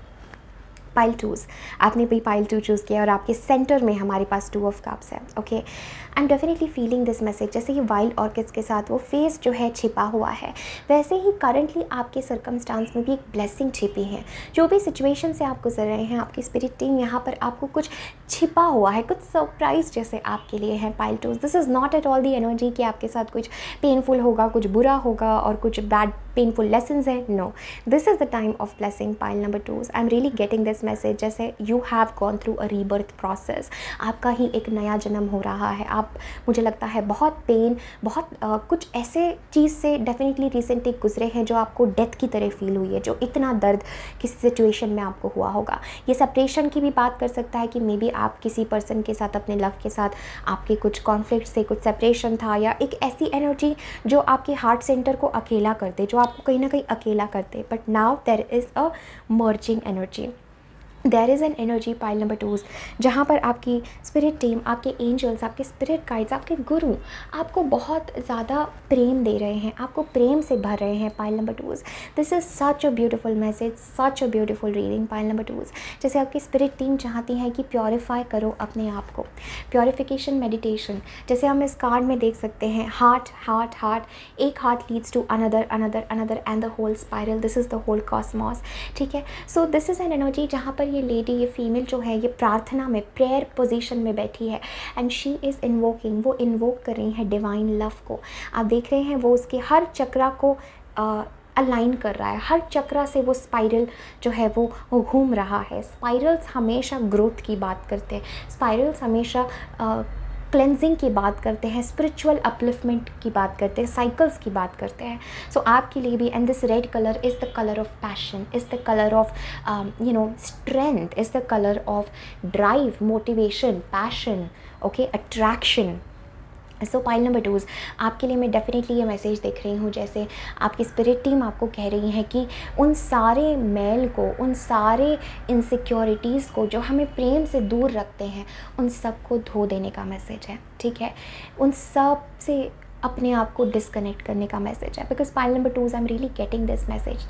Pile 2, आपने भी पाइल 2 चूज़ किया और आपके सेंटर में हमारे पास 2 of Cups है। Okay, I am definitely feeling this message. जैसे कि वाइल्ड ऑर्किड्स के साथ वो फेस जो है छिपा हुआ है, वैसे ही करंटली आपके सर्कमस्टांस में भी एक ब्लेसिंग छिपी है। जो भी सिचुएशन से आप गुजर रहे हैं, आपकी स्पिरिट टीम यहाँ पर आपको कुछ छिपा हुआ है, कुछ सरप्राइज जैसे आपके लिए है। Pile 2, this is not at all the energy कि आपके साथ कुछ पेनफुल होगा, कुछ बुरा होगा और कुछ बैड पेनफुल लेसन्स है। No, this is the time of blessing. Pile number 2, I am really getting this message. जैसे you have gone through a rebirth process, आपका ही एक नया जन्म हो रहा है। आप, मुझे लगता है, बहुत पेन, बहुत कुछ ऐसे चीज़ से डेफिनेटली रिसेंटली गुजरे हैं जो आपको डेथ की तरह फील हुई है, जो इतना दर्द किसी सिचुएशन में आपको हुआ होगा। ये सेपरेशन की भी बात कर सकता है कि मे बी आप किसी पर्सन के साथ, अपने लव के साथ आपके कुछ कॉन्फ्लिक्ट से कुछ सेपरेशन था, या एक ऐसी एनर्जी जो आपके हार्ट सेंटर को अकेला कर दे, जो आपको कहीं ना कहीं अकेला कर दे। But now there is a merging energy, there is an energy pile number 2 जहाँ पर आपकी स्पिरिट टीम, आपके एंजल्स, आपके स्पिरिट गाइड्स, आपके गुरु आपको बहुत ज़्यादा प्रेम दे रहे हैं, आपको प्रेम से भर रहे हैं। Pile number 2, this is such a beautiful message, such a beautiful reading. Pile number 2, जैसे आपकी स्पिरिट टीम चाहती है कि प्योरीफाई करो अपने आप को, प्योरीफिकेशन, मेडिटेशन। जैसे हम इस कार्ड में देख सकते हैं, हार्ट हार्ट हार्ट, एक heart leads to another another another and the whole spiral, this is the whole cosmos, ठीक है। So this is an energy जहाँ पर ये लेडी, ये फीमेल जो है, ये प्रार्थना में, प्रेयर पोजीशन में बैठी है एंड शी इज़ इन्वोकिंग, वो इन्वोक कर रही है डिवाइन लव को। आप देख रहे हैं वो उसके हर चक्रा को अलाइन कर रहा है, हर चक्रा से वो स्पाइरल जो है वो घूम रहा है। स्पाइरल्स हमेशा ग्रोथ की बात करते हैं, स्पाइरल्स हमेशा क्लेंजिंग की बात करते हैं, स्पिरिचुअल अपलिफ्टमेंट की बात करते हैं, साइकिल्स की बात करते हैं। सो आपके लिए भी, and this red colour is the colour of passion, is the colour of strength, is the colour of drive, motivation, passion, okay, attraction. So pile number 2, आपके लिए मैं डेफिनेटली ये मैसेज देख रही हूँ, जैसे आपकी स्पिरिट टीम आपको कह रही है कि उन सारे मैल को, उन सारे इनसिक्योरिटीज़ को जो हमें प्रेम से दूर रखते हैं, उन सब को धो देने का मैसेज है, ठीक है। उन सब से अपने आप को डिस्कनेक्ट करने का मैसेज है। Because pile number 2 I am really getting this message.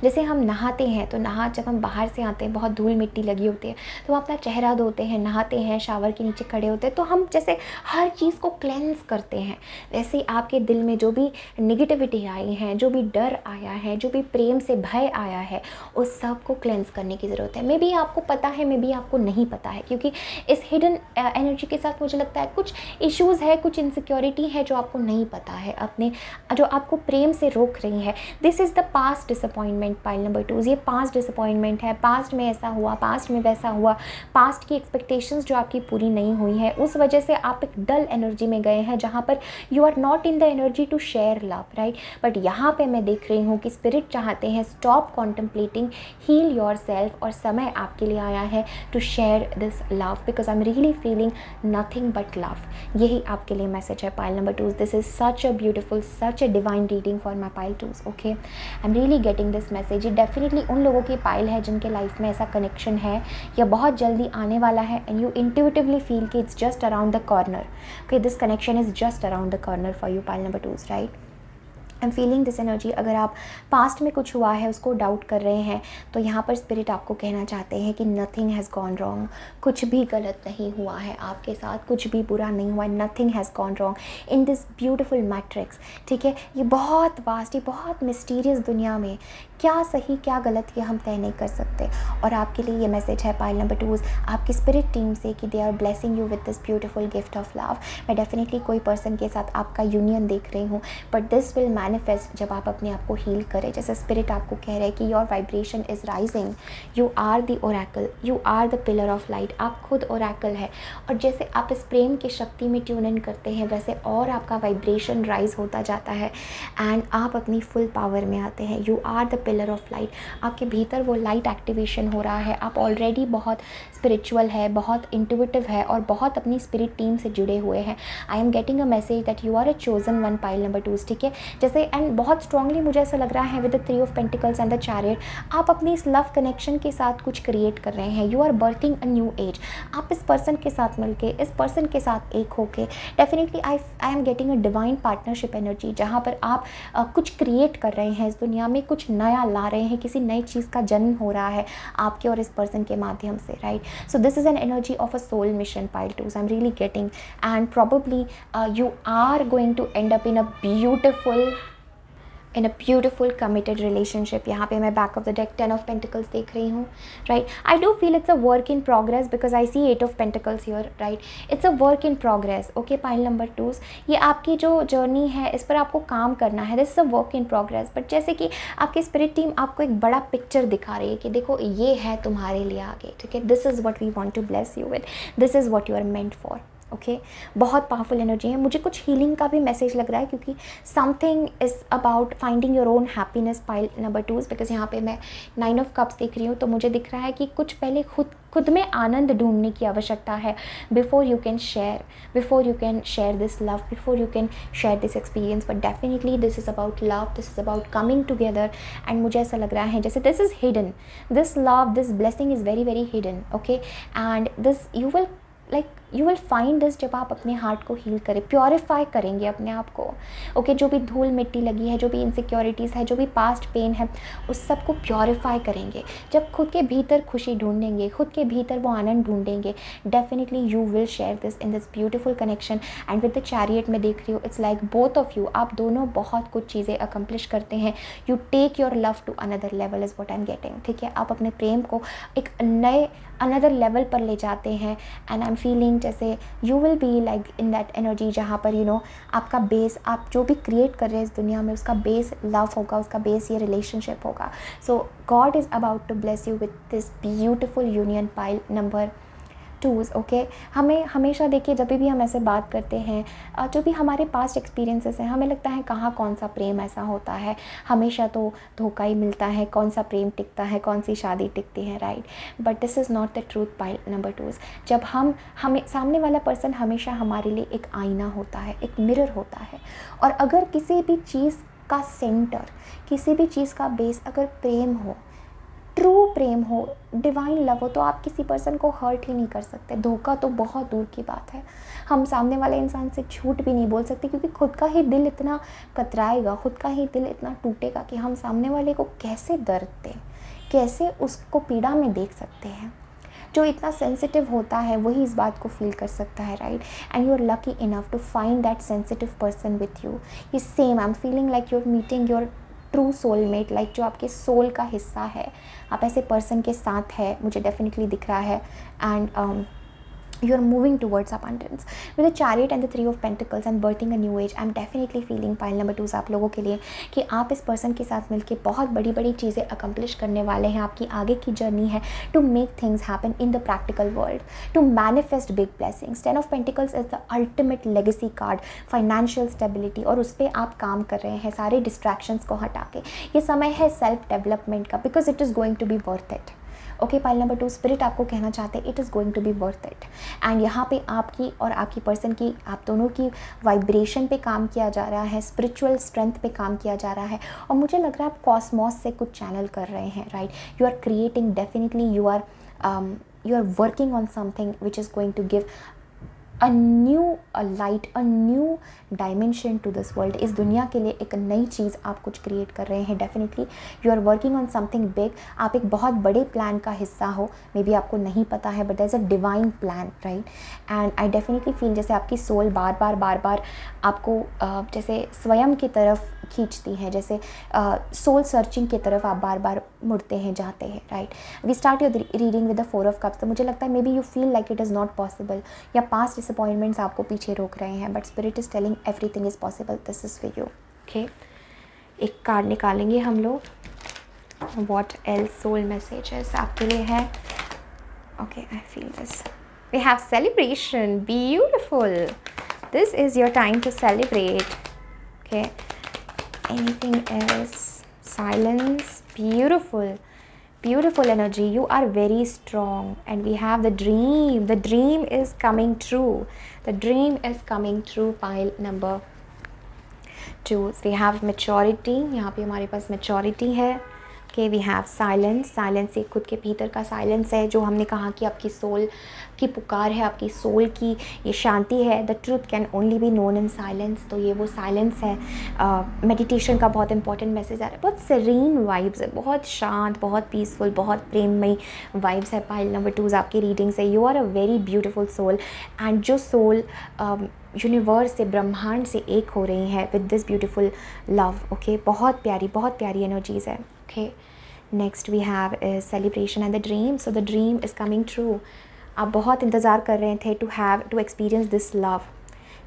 जैसे हम नहाते हैं, तो जब हम बाहर से आते हैं, बहुत धूल मिट्टी लगी होती है, तो हम अपना चेहरा धोते हैं, नहाते हैं, शावर के नीचे खड़े होते हैं, तो हम जैसे हर चीज़ को क्लेंस करते हैं। वैसे आपके दिल में जो भी निगेटिविटी आई है, जो भी डर आया है, जो भी प्रेम से भय आया है, उस सब को क्लेंस करने की ज़रूरत है। मे बी आपको पता है, मे बी आपको नहीं पता है, क्योंकि इस हिडन एनर्जी के साथ मुझे लगता है कुछ इश्यूज़ है, कुछ इनसिक्योरिटी है जो आपको नहीं पता है, अपने जो आपको प्रेम से रोक रही है। This is the past disappointment, pile number 2। ये पास्ट डिसअपॉइंटमेंट है, पास्ट में ऐसा हुआ, पास्ट में वैसा हुआ, पास्ट की एक्सपेक्टेशंस जो आपकी पूरी नहीं हुई है, उस वजह से आप एक डल एनर्जी में गए हैं, जहाँ पर you are not in the energy to share love, right. But यहाँ पे मैं देख रही हूँ कि स्पिरिट चाहते हैं stop contemplating, heal your self, और समय आपके लिए आया है to share this love, because I am really feeling nothing but love. यही आपके लिए मैसेज है pile number 2। This is such a beautiful, such a divine reading for my pile 2s, okay? I'm really getting this message। ये definitely उन लोगों की pile है जिनके लाइफ में ऐसा कनेक्शन है या बहुत जल्दी आने वाला है, and you intuitively feel कि it's just around the corner, okay? This connection is just around the corner for you, pile number 2s, right? I am feeling this energy. अगर आप पास्ट में कुछ हुआ है उसको डाउट कर रहे हैं, तो यहाँ पर स्पिरिट आपको कहना चाहते हैं कि नथिंग हैज़ गॉन रॉन्ग, कुछ भी गलत नहीं हुआ है आपके साथ, कुछ भी बुरा नहीं हुआ, nothing has gone wrong in this beautiful matrix, ठीक है। ये बहुत वास्ट, ये बहुत मिस्टीरियस दुनिया में क्या सही क्या गलत ये हम तय नहीं कर सकते। और आपके लिए ये मैसेज है पाइल नंबर 2 आपकी स्पिरिट टीम से कि they are blessing you with this beautiful gift of love. मैं डेफिनेटली कोई पर्सन के साथ आपका यूनियन देख रही हूँ, बट दिस विल मैनिफेस्ट जब आप अपने आप को हील करें। जैसे स्पिरिट आपको कह रहे हैं कि your vibration is rising, you are the oracle, you are the pillar of light. आप खुद ओरेकल है, और जैसे आप इस प्रेम की शक्ति में ट्यून इन करते हैं, वैसे और आपका वाइब्रेशन राइज होता जाता है एंड आप अपनी फुल पावर में आते हैं। You are the pillar of light, आपके भीतर वो लाइट एक्टिवेशन हो रहा है। आप ऑलरेडी बहुत स्पिरिचुअल है, बहुत इंट्यूटिव है, और बहुत अपनी स्पिरिट टीम से जुड़े हुए हैं। I am getting a message that you are a chosen one, pile number 2, ठीक है। जैसे एंड बहुत स्ट्रांगली मुझे ऐसा लग रहा है with the 3 of pentacles and the chariot, आप अपनी इस लव कनेक्शन के साथ कुछ क्रिएट कर रहे हैं। You are birthing a new age. आप इस पर्सन के साथ मिलके, इस पर्सन के साथ एक होके, definitely I am getting a divine partnership energy, जहाँ पर आप कुछ क्रिएट कर रहे हैं इस दुनिया में, कुछ नया ला रहे हैं, किसी नई चीज़ का जन्म हो रहा है आपके और इस पर्सन के माध्यम से, right. So this is an energy of a soul mission, pile 2 I am really getting, and probably you are going to end up in a beautiful committed relationship। यहाँ पे मैं back of the deck 10 of Pentacles देख रही हूँ, right? I do feel it's a work in progress because I see 8 of Pentacles here, right? It's a work in progress, okay? Pile number 2, ये आपकी जो journey है इस पर आपको काम करना है। This is a work in progress, but जैसे कि आपकी स्पिरिट टीम आपको एक बड़ा पिक्चर दिखा रही है कि देखो ये है तुम्हारे लिए आगे, ठीक है। This is what we want to bless you with, this is what you are meant for, okay. बहुत पावरफुल एनर्जी है। मुझे कुछ हीलिंग का भी मैसेज लग रहा है, क्योंकि something is about finding your own happiness, pile number 2, because यहाँ पे मैं 9 ऑफ कप्स देख रही हूँ, तो मुझे दिख रहा है कि कुछ पहले खुद में आनंद ढूंढने की आवश्यकता है before you can share this love, before you can share this experience. But definitely this is about love, this is about coming together, and मुझे ऐसा लग रहा है जैसे this is hidden, this love, this blessing is very very hidden, okay. And this you will find this जब आप अपने heart को हील करें, प्योरीफाई करेंगे अपने आप को, ओके। जो भी धूल मिट्टी लगी है, जो भी इनसिक्योरिटीज़ है, जो भी पास्ट पेन है, उस सब को प्योरीफाई करेंगे। जब खुद के भीतर खुशी ढूंढेंगे, खुद के भीतर वो आनंद ढूंढेंगे, definitely you will share this in this beautiful connection. And with the chariot में देख रही हूँ, it's like both of you, आप दोनों बहुत कुछ चीज़ें अकम्प्लिश करते हैं। You take your love to another level is what I am getting, ठीक है। आप अपने प्रेम को एक नए अनदर लेवल पर ले जाते हैं, एंड आई एम फीलिंग जैसे you will be like in that energy जहाँ पर आपका बेस, आप जो भी क्रिएट कर रहे हैं इस दुनिया में, उसका बेस लव होगा, उसका बेस ये रिलेशनशिप होगा। So god is about to bless you with this beautiful union, pile number twos, okay. हमें हमेशा देखिए, जब भी हम ऐसे बात करते हैं, जो भी हमारे पास्ट एक्सपीरियंसेस हैं, हमें लगता है कहाँ कौन सा प्रेम ऐसा होता है, हमेशा तो धोखा ही मिलता है, कौन सा प्रेम टिकता है, कौन सी शादी टिकती है, right. But this is not the truth pile number twos. जब हमें सामने वाला पर्सन हमेशा हमारे लिए एक आईना होता है, एक मिरर होता है। और अगर किसी भी चीज़ का सेंटर, किसी भी चीज़ का बेस अगर प्रेम हो, ट्रू प्रेम हो, डिवाइन लव हो, तो आप किसी पर्सन को हर्ट ही नहीं कर सकते। धोखा तो बहुत दूर की बात है। हम सामने वाले इंसान से झूठ भी नहीं बोल सकते, क्योंकि खुद का ही दिल इतना कतराएगा, खुद का ही दिल इतना टूटेगा कि हम सामने वाले को कैसे दर्द दें, कैसे उसको पीड़ा में देख सकते हैं। जो इतना सेंसिटिव होता है वही इस बात को फील कर सकता है, right. And you are lucky enough to find that sensitive person with you. ये same I am feeling like you are meeting your true soulmate, like जो आपके सोल का हिस्सा है, आप ऐसे पर्सन के साथ है, मुझे डेफिनेटली दिख रहा है। And you are moving towards abundance with the chariot and the 3 of pentacles and birthing a new age. I'm definitely feeling pile number 2 आप लोगों के लिए कि आप इस पर्सन के साथ मिलके बहुत बड़ी बड़ी चीज़ें अकम्प्लिश करने वाले हैं। आपकी आगे की जर्नी है to make things happen in the practical world, to manifest big blessings. 10 of pentacles is the ultimate legacy card, financial stability, और उस पर आप काम कर रहे हैं सारे डिस्ट्रैक्शंस को हटा के। ये समय है सेल्फ डेवलपमेंट का, because it is going to be worth it. Okay, pile number 2 spirit आपको कहना चाहते हैं it is going to be worth it. And यहाँ पे आपकी और आपकी पर्सन की, आप दोनों की वाइब्रेशन पे काम किया जा रहा है, स्पिरिचुअल स्ट्रेंथ पे काम किया जा रहा है। और मुझे लग रहा है आप कॉस्मॉस से कुछ चैनल कर रहे हैं, right. You are creating, definitely you are working on something which is going to give a new light, a new dimension to this world. इस दुनिया के लिए एक नई चीज़ आप कुछ क्रिएट कर रहे हैं। Definitely you are working on something big. आप एक बहुत बड़े प्लान का हिस्सा हो, मे बी आपको नहीं पता है, but there is a divine plan, right. And I definitely feel जैसे आपकी सोल बार बार आपको जैसे स्वयं की तरफ खींचती है, जैसे सोल सर्चिंग की तरफ आप बार बार मुड़ते हैं, जाते हैं, right. We start your reading with the 4 of cups। तो मुझे लगता है maybe you feel like it is not possible, या पास्ट डिसअपॉइंटमेंट्स आपको पीछे रोक रहे हैं, but spirit is telling everything is possible, this is for you. Okay, एक कार्ड निकालेंगे हम लोग। वॉट एल्स सोल मैसेजेस आपके लिए है। Okay, I feel this. We have celebration, beautiful, this is your time to celebrate. Okay, anything else? Silence, beautiful energy. You are very strong. And we have the dream is coming true. The dream is coming true, pile number 2. We have maturity, यहाँ पे हमारे पास maturity है। Okay, we have silence, silence एक खुद के भीतर का साइलेंस है, जो हमने कहा कि आपकी सोल की पुकार है, आपकी सोल की ये शांति है। The truth can only be known in silence. तो ये वो साइलेंस है। मेडिटेशन का बहुत इंपॉर्टेंट मैसेज आ रहा है। बहुत सेरीन वाइब्स है, बहुत शांत, बहुत पीसफुल, बहुत प्रेममयी वाइब्स है। पाइल नंबर 2 आपकी रीडिंग से you are a very beautiful soul. And जो सोल यूनिवर्स से, ब्रह्मांड से एक हो रही है with this beautiful love. Okay, बहुत प्यारी एनर्जीज़ है। Okay, next we have celebration and the dream. So the dream is coming true. आप बहुत इंतज़ार कर रहे थे टू एक्सपीरियंस दिस लव,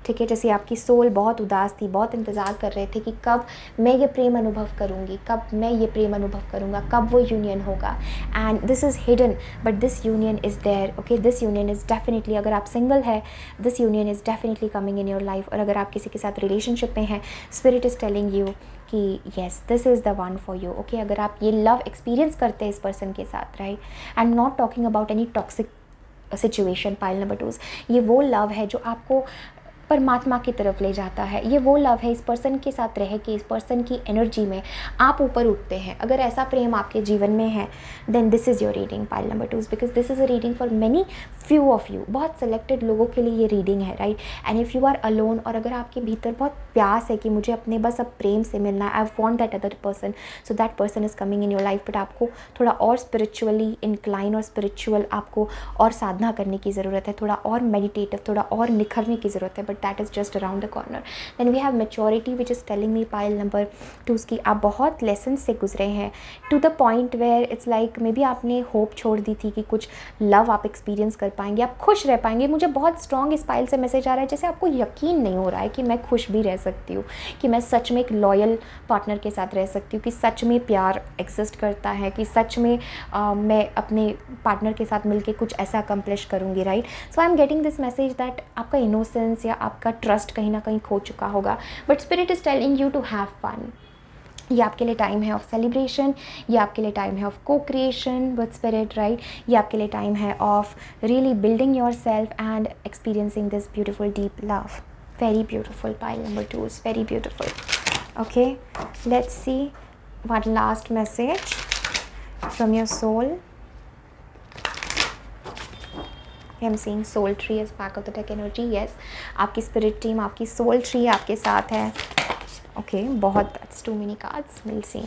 ठीक है। जैसे आपकी सोल बहुत उदास थी, बहुत इंतज़ार कर रहे थे कि कब मैं ये प्रेम अनुभव करूँगी, कब मैं ये प्रेम अनुभव करूँगा, कब वो यूनियन होगा। And this is hidden but this union is there. Okay, this union is definitely, अगर आप सिंगल है, this union is definitely coming in your life. और अगर आप किसी के साथ रिलेशनशिप में हैं, स्पिरिट इज़ टेलिंग यू कि yes, this is the one for you. Okay, अगर आप ये लव एक्सपीरियंस करते हैं इस पर्सन के साथ, right. I am not talking about any toxic situation. Pile number 2, ये वो लव है जो आपको परमात्मा की तरफ ले जाता है। ये वो लव है, इस पर्सन के साथ रह के, इस पर्सन की एनर्जी में आप ऊपर उठते हैं। अगर ऐसा प्रेम आपके जीवन में है, then this is your reading, pile number 2, because this is a reading for many few of you. बहुत सेलेक्टेड लोगों के लिए ये रीडिंग है, right. And if you are alone, और अगर आपके भीतर बहुत प्यास है कि मुझे अपने बस अब प्रेम से मिलना है, I want that other person, so that person is coming in your life. But आपको थोड़ा और स्पिरिचुअली इंक्लाइन और स्पिरिचुअल आपको और साधना करने की ज़रूरत है, थोड़ा और मेडिटेटिव, थोड़ा और निखरने की ज़रूरत है। But that is just around the corner. Then we have maturity which is telling me pile number 2 की आप बहुत लेसन से गुजरे हैं to the point where it's like maybe आपने होप छोड़ दी थी कि कुछ लव आप एक्सपीरियंस कर पाएंगे, आप खुश रह पाएंगे. मुझे बहुत स्ट्रॉन्ग इस पाइल से मैसेज आ रहा है जैसे आपको यकीन नहीं हो रहा है कि मैं खुश भी रह सकती हूँ, कि मैं सच में एक लॉयल पार्टनर के साथ रह सकती हूँ, कि सच में प्यार एग्जिस्ट करता है, कि सच में मैं अपने पार्टनर के साथ मिलके कुछ ऐसा अकम्प्लिश करूँगी. Right. So I am getting this message that आपका इनोसेंस या आपका ट्रस्ट कहीं ना कहीं खो चुका होगा, but spirit is telling you to have fun. ये आपके लिए टाइम है ऑफ सेलिब्रेशन, ये आपके लिए टाइम है ऑफ को क्रिएशन विद स्पिरिट. राइट. ये आपके लिए टाइम है of really building your self and experiencing this beautiful deep love. Very beautiful. Pile number 2 is very beautiful. Okay, let's C one last message from your soul. I'm seeing soul tree as back of the deck energy. Yes, आपकी spirit team, आपकी soul tree आपके साथ है. Okay, बहुत, that's too many cards. We'll see.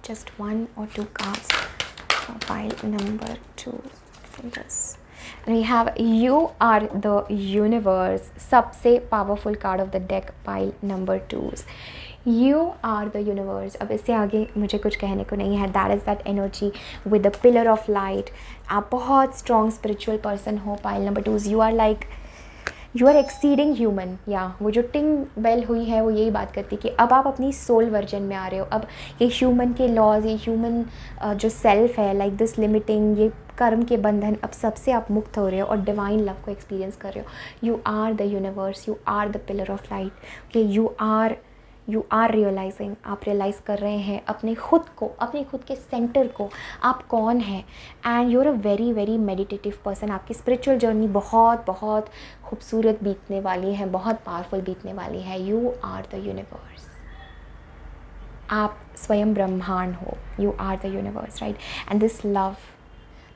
Just 1 or 2 cards for pile number 2 from this. And we have you are the universe. सबसे powerful card of the deck, pile number 2. You are the universe. अब इससे आगे मुझे कुछ कहने को नहीं है. That is that energy with the pillar of light. आप बहुत strong spiritual person हो. Pile number 2. You are like, you are exceeding human. या वो जो टिंग बेल हुई है वो यही बात करती है कि अब आप अपनी सोल वर्जन में आ रहे हो. अब ये ह्यूमन के लॉज, ये ह्यूमन जो सेल्फ है, लाइक दिस लिमिटिंग, ये कर्म के बंधन, अब सबसे आप मुक्त हो रहे हो और डिवाइन लव को एक्सपीरियंस कर रहे हो. You are the universe, you are the pillar of light. Okay, you are realising, आप रियलाइज़ कर रहे हैं अपने खुद को, अपने खुद के सेंटर को, आप कौन हैं. And you are a very very meditative person. आपकी स्पिरिचुअल जर्नी बहुत बहुत खूबसूरत बीतने वाली है, बहुत पावरफुल बीतने वाली है. You are the universe. आप स्वयं ब्रह्मांड हो. You are the universe. Right. And this love,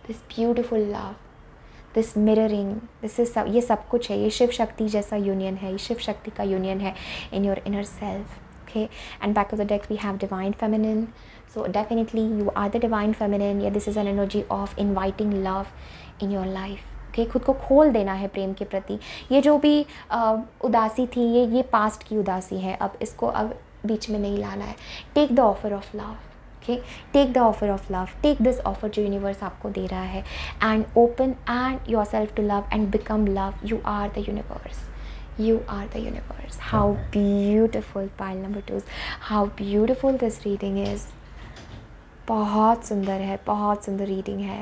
this beautiful love, this mirroring, this is ये सब कुछ है. ये शिव शक्ति जैसा यूनियन है, ये शिव शक्ति का यूनियन है in your inner self. Okay, and back of the deck we have divine feminine. So definitely you are the divine feminine. या this is an energy of inviting love in your life. Okay, खुद को खोल देना है प्रेम के प्रति. ये जो भी उदासी थी, ये पास्ट की उदासी है. अब इसको अब बीच में नहीं लाना है. Take the offer of love. Take the offer of love. Take this offer जो यूनिवर्स आपको दे रहा है and open and your self to love and become love. You are the universe. You are the universe. How beautiful pile number 2. How beautiful this reading is. बहुत सुंदर है, बहुत सुंदर रीडिंग है.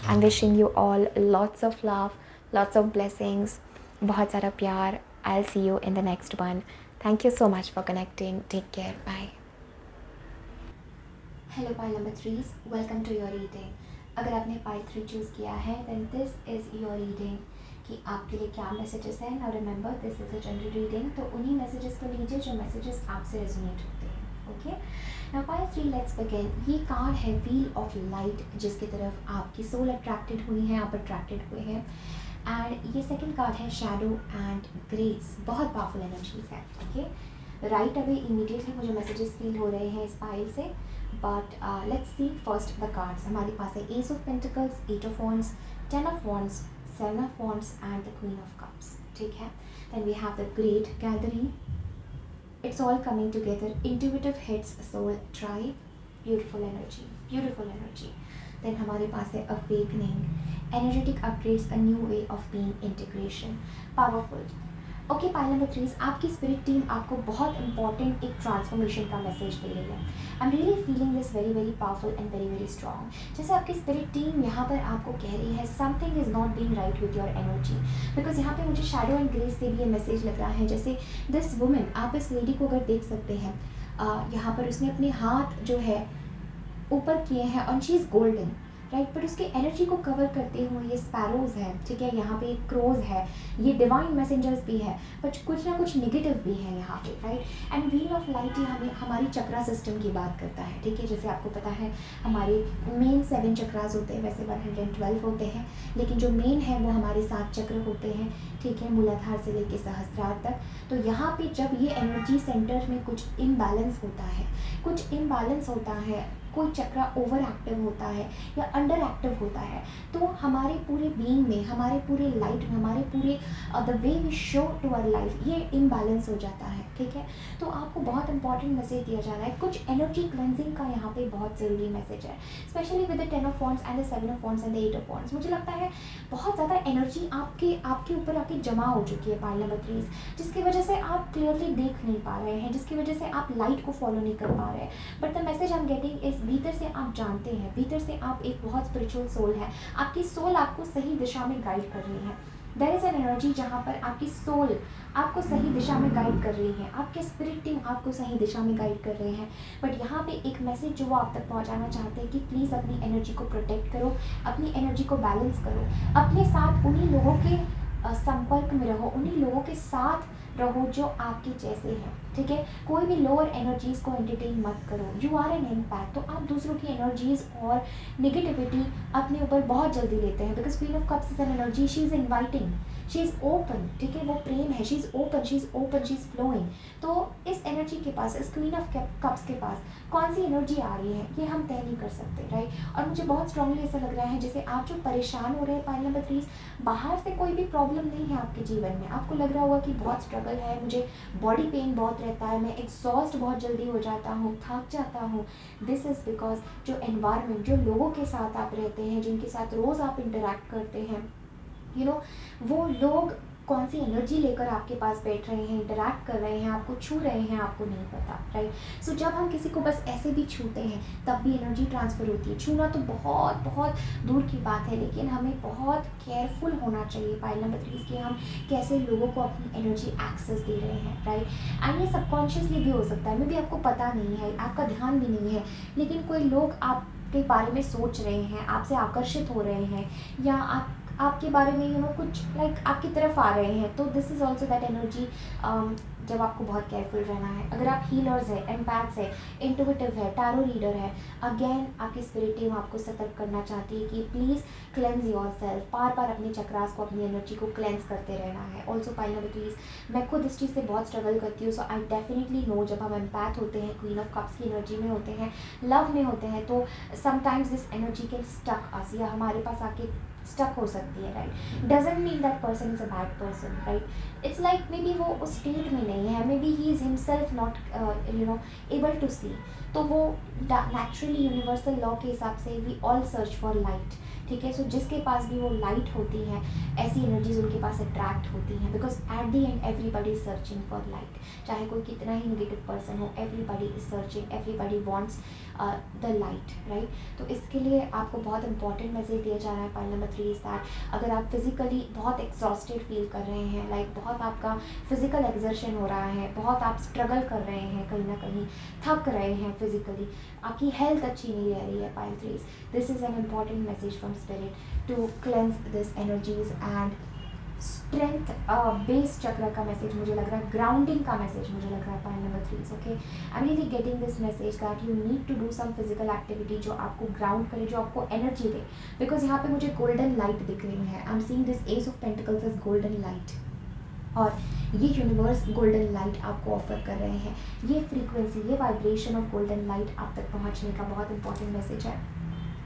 I am wishing you all lots of love, lots of blessings, बहुत सारा प्यार. I will see you in the next one. Thank you so much for connecting. Take care. Bye. Hello pile number 3, welcome to your reading. अगर आपने pile 3 choose किया है then this is your reading कि आपके लिए क्या messages हैं. Now remember this is a general reading, तो उन्हीं मैसेजेस को लीजिए जो मैसेजेस आपसे रेजोनेट होते हैं. Okay, now pile 3 let's begin. ये कार्ड है व्हील ऑफ लाइट, जिसकी तरफ आपकी सोल अट्रैक्टेड हुई है, आप अट्रैक्टेड हुए हैं. एंड ये सेकेंड कार्ड है शैडो एंड ग्रेस. बहुत पावरफुल एनर्जीज है. ओके, राइट अवे इमीडिएटली मुझे मैसेजेस फील हो रहे हैं इस पाइल से. But let's see first the cards. हमारे पास है Ace of Pentacles, 8 of Wands, 10 of Wands, 7 of Wands and the Queen of Cups. ठीक है. Then we have the Great Gathering. It's all coming together. Intuitive hits, soul tribe. Beautiful energy. Beautiful energy. Then हमारे पास है Awakening. Energetic upgrades, a new way of being, integration. Powerful. Okay, pile number 3, आपकी spirit team आपको बहुत important एक transformation का message दे रही है. I am really feeling this very very powerful and very very strong. जैसे आपकी स्पिरिट टीम यहाँ पर आपको कह रही है something is not being right with your energy. Because यहाँ पे मुझे शैडो एंड ग्रेस से भी ये मैसेज लग रहा है. जैसे दिस वुमेन, आप इस लेडी को अगर देख सकते हैं, यहाँ पर उसने अपने हाथ जो है ऊपर किए हैं और she is golden. Right, but उसके एनर्जी को कवर करते हुए ये स्पैरोज है. ठीक है, यहाँ पे क्रोज है, ये डिवाइन मैसेंजर्स भी है, बट कुछ ना कुछ नेगेटिव भी है यहाँ पे. Right. And wheel of light ये हमें हमारी चक्रा सिस्टम की बात करता है. ठीक है, जैसे आपको पता है हमारे मेन 7 चक्रास होते हैं, वैसे 112 होते हैं, लेकिन जो मेन है वो हमारे 7 चक्र होते हैं. ठीक है, मूलाधार से लेकर सहस्त्रार तक. तो यहाँ पे जब ये एनर्जी सेंटर में कुछ इम्बैलेंस होता है, कुछ इम्बैलेंस होता है कोई चक्रा ओवर एक्टिव होता है या अंडर एक्टिव होता है, तो हमारे पूरे बीइंग में, हमारे पूरे लाइट में, हमारे पूरे the way we show to our life, ये इम्बैलेंस हो जाता है, ठीक है। तो आपको बहुत इंपॉर्टेंट मैसेज दिया जा रहा है, कुछ एनर्जी क्लेंजिंग का यहाँ पे बहुत ज़रूरी मैसेज है, specially with the 10 of wands and the 7 of wands and the 8 of wands. मुझे लगता है बहुत ज़्यादा एनर्जी आपके ऊपर आके जमा हो चुकी है पाइल नंबर 3, जिसकी वजह से आप क्लियरली देख नहीं पा रहे हैं, जिसकी वजह से आप लाइट को फॉलो नहीं कर पा रहे हैं। But the message I am getting is, भीतर से आप जानते हैं, भीतर से आप एक बहुत स्पिरिचुअल सोल है, आपकी सोल आपको सही दिशा में गाइड कर रही है। देयर इज़ एन एनर्जी जहाँ पर आपकी सोल आपको सही दिशा में गाइड कर रही है, आपके स्पिरिट टीम आपको सही दिशा में गाइड कर रहे हैं। बट यहाँ पे एक मैसेज जो वो आप तक पहुँचाना चाहते हैं कि प्लीज़ अपनी एनर्जी को प्रोटेक्ट करो, अपनी एनर्जी को बैलेंस करो, अपने साथ उन्हीं लोगों के संपर्क में रहो, उन्हीं लोगों के साथ रहो जो आपके जैसे हैं, ठीक है। कोई भी लोअर एनर्जीज़ को एंटरटेन मत करो, यू आर एन इम्पैक्ट। तो आप दूसरों की एनर्जीज़ और नेगेटिविटी अपने ऊपर बहुत जल्दी लेते हैं, because queen of cups is an energy, she is inviting, she is open, ठीक है, वो प्रेम है, she is open, she is open, she is flowing. तो इस एनर्जी के पास, इस क्वीन ऑफ कप्स के पास कौन सी एनर्जी आ रही है ये हम तय नहीं कर सकते, राइट। और मुझे बहुत स्ट्रांगली ऐसा लग रहा है जैसे आप जो परेशान हो रहे हैं पाइल नंबर 3, बाहर से कोई भी प्रॉब्लम नहीं है आपके जीवन में, आपको लग रहा होगा कि बहुत स्ट्रगल है, मुझे बॉडी पेन बहुत रहता है, मैं एग्जॉस्ट बहुत जल्दी हो जाता हूँ, थक जाता हूँ। दिस इज़ बिकॉज जो एनवायरनमेंट, जो लोगों के साथ आप रहते हैं, जिनके साथ रोज़ आप इंटरेक्ट करते हैं, यू नो, वो लोग कौन सी एनर्जी लेकर आपके पास बैठ रहे हैं, इंटरैक्ट कर रहे हैं, आपको छू रहे हैं, आपको नहीं पता, राइट। सो जब हम किसी को बस ऐसे भी छूते हैं तब भी एनर्जी ट्रांसफ़र होती है। छूना तो बहुत बहुत दूर की बात है, लेकिन हमें बहुत केयरफुल होना चाहिए पाइल नंबर 3 कि हम कैसे लोगों को अपनी एनर्जी एक्सेस दे रहे हैं, राइट। एंड ये सबकॉन्शियसली भी हो सकता है, मे बी आपको पता नहीं है, आपका ध्यान भी नहीं है, लेकिन कोई लोग आपके बारे में सोच रहे हैं, आपसे आकर्षित हो रहे हैं, या आपके बारे में कुछ लाइक आपकी तरफ आ रहे हैं। तो this is also that energy जब आपको बहुत केयरफुल रहना है। अगर आप हीलर्स है, एम्पैथ्स है, इंट्यूटिव है, टैरो रीडर है, अगेन आपकी स्पिरिट टीम आपको सतर्क करना चाहती है कि प्लीज़ क्लेंज योर सेल्फ, बार बार अपने चक्रास को, अपनी एनर्जी को क्लेंज करते रहना है। ऑल्सो पाइल नंबर 3, मैं खुद इस चीज़ से बहुत स्ट्रगल करती हूँ, सो आई डेफिनेटली नो, जब हम एम्पैथ होते हैं, क्वीन ऑफ कप्स की एनर्जी में होते हैं, लव में होते हैं, तो sometimes this energy can stuck us, या हमारे पास आके स्टक हो सकती है, right. Doesn't mean that person is a bad person, right. It's like maybe वो उस स्टेट में नहीं है, maybe he is himself not able to see. तो वो नेचुरली यूनिवर्सल लॉ के हिसाब से we all search for light, ठीक है। सो जिसके पास भी वो लाइट होती है, ऐसी एनर्जीज उनके पास अट्रैक्ट होती हैं, because at the end everybody is searching for light. चाहे कोई कितना ही नेगेटिव पर्सन हो, everybody is searching, everybody wants the light, right. तो इसके लिए आपको बहुत इंपॉर्टेंट मैसेज दिया जा रहा है पाइल नंबर 3 इज दैट अगर आप फिजिकली बहुत एग्जॉस्टेड फील कर रहे हैं, लाइक बहुत आपका फिजिकल एक्सर्शन हो रहा है, बहुत आप स्ट्रगल कर रहे हैं, कहीं ना कहीं थक रहे हैं फिजिकली, आपकी हेल्थ अच्छी नहीं रह रही है pile 3, this is an important message from spirit to cleanse this energies and strength base chakra का मैसेज मुझे लग रहा है, ग्राउंडिंग का मैसेज मुझे लग रहा है pile number 3, okay. I am really getting this message that you need to do some physical activity जो आपको ग्राउंड करे, जो आपको एनर्जी दे, बिकॉज यहाँ पे मुझे गोल्डन लाइट दिख रही है। I am seeing this ace of pentacles as golden light, और ये यूनिवर्स गोल्डन लाइट आपको ऑफर कर रहे हैं। ये फ्रीक्वेंसी, ये वाइब्रेशन ऑफ गोल्डन लाइट आप तक पहुँचने का बहुत इंपॉर्टेंट मैसेज है।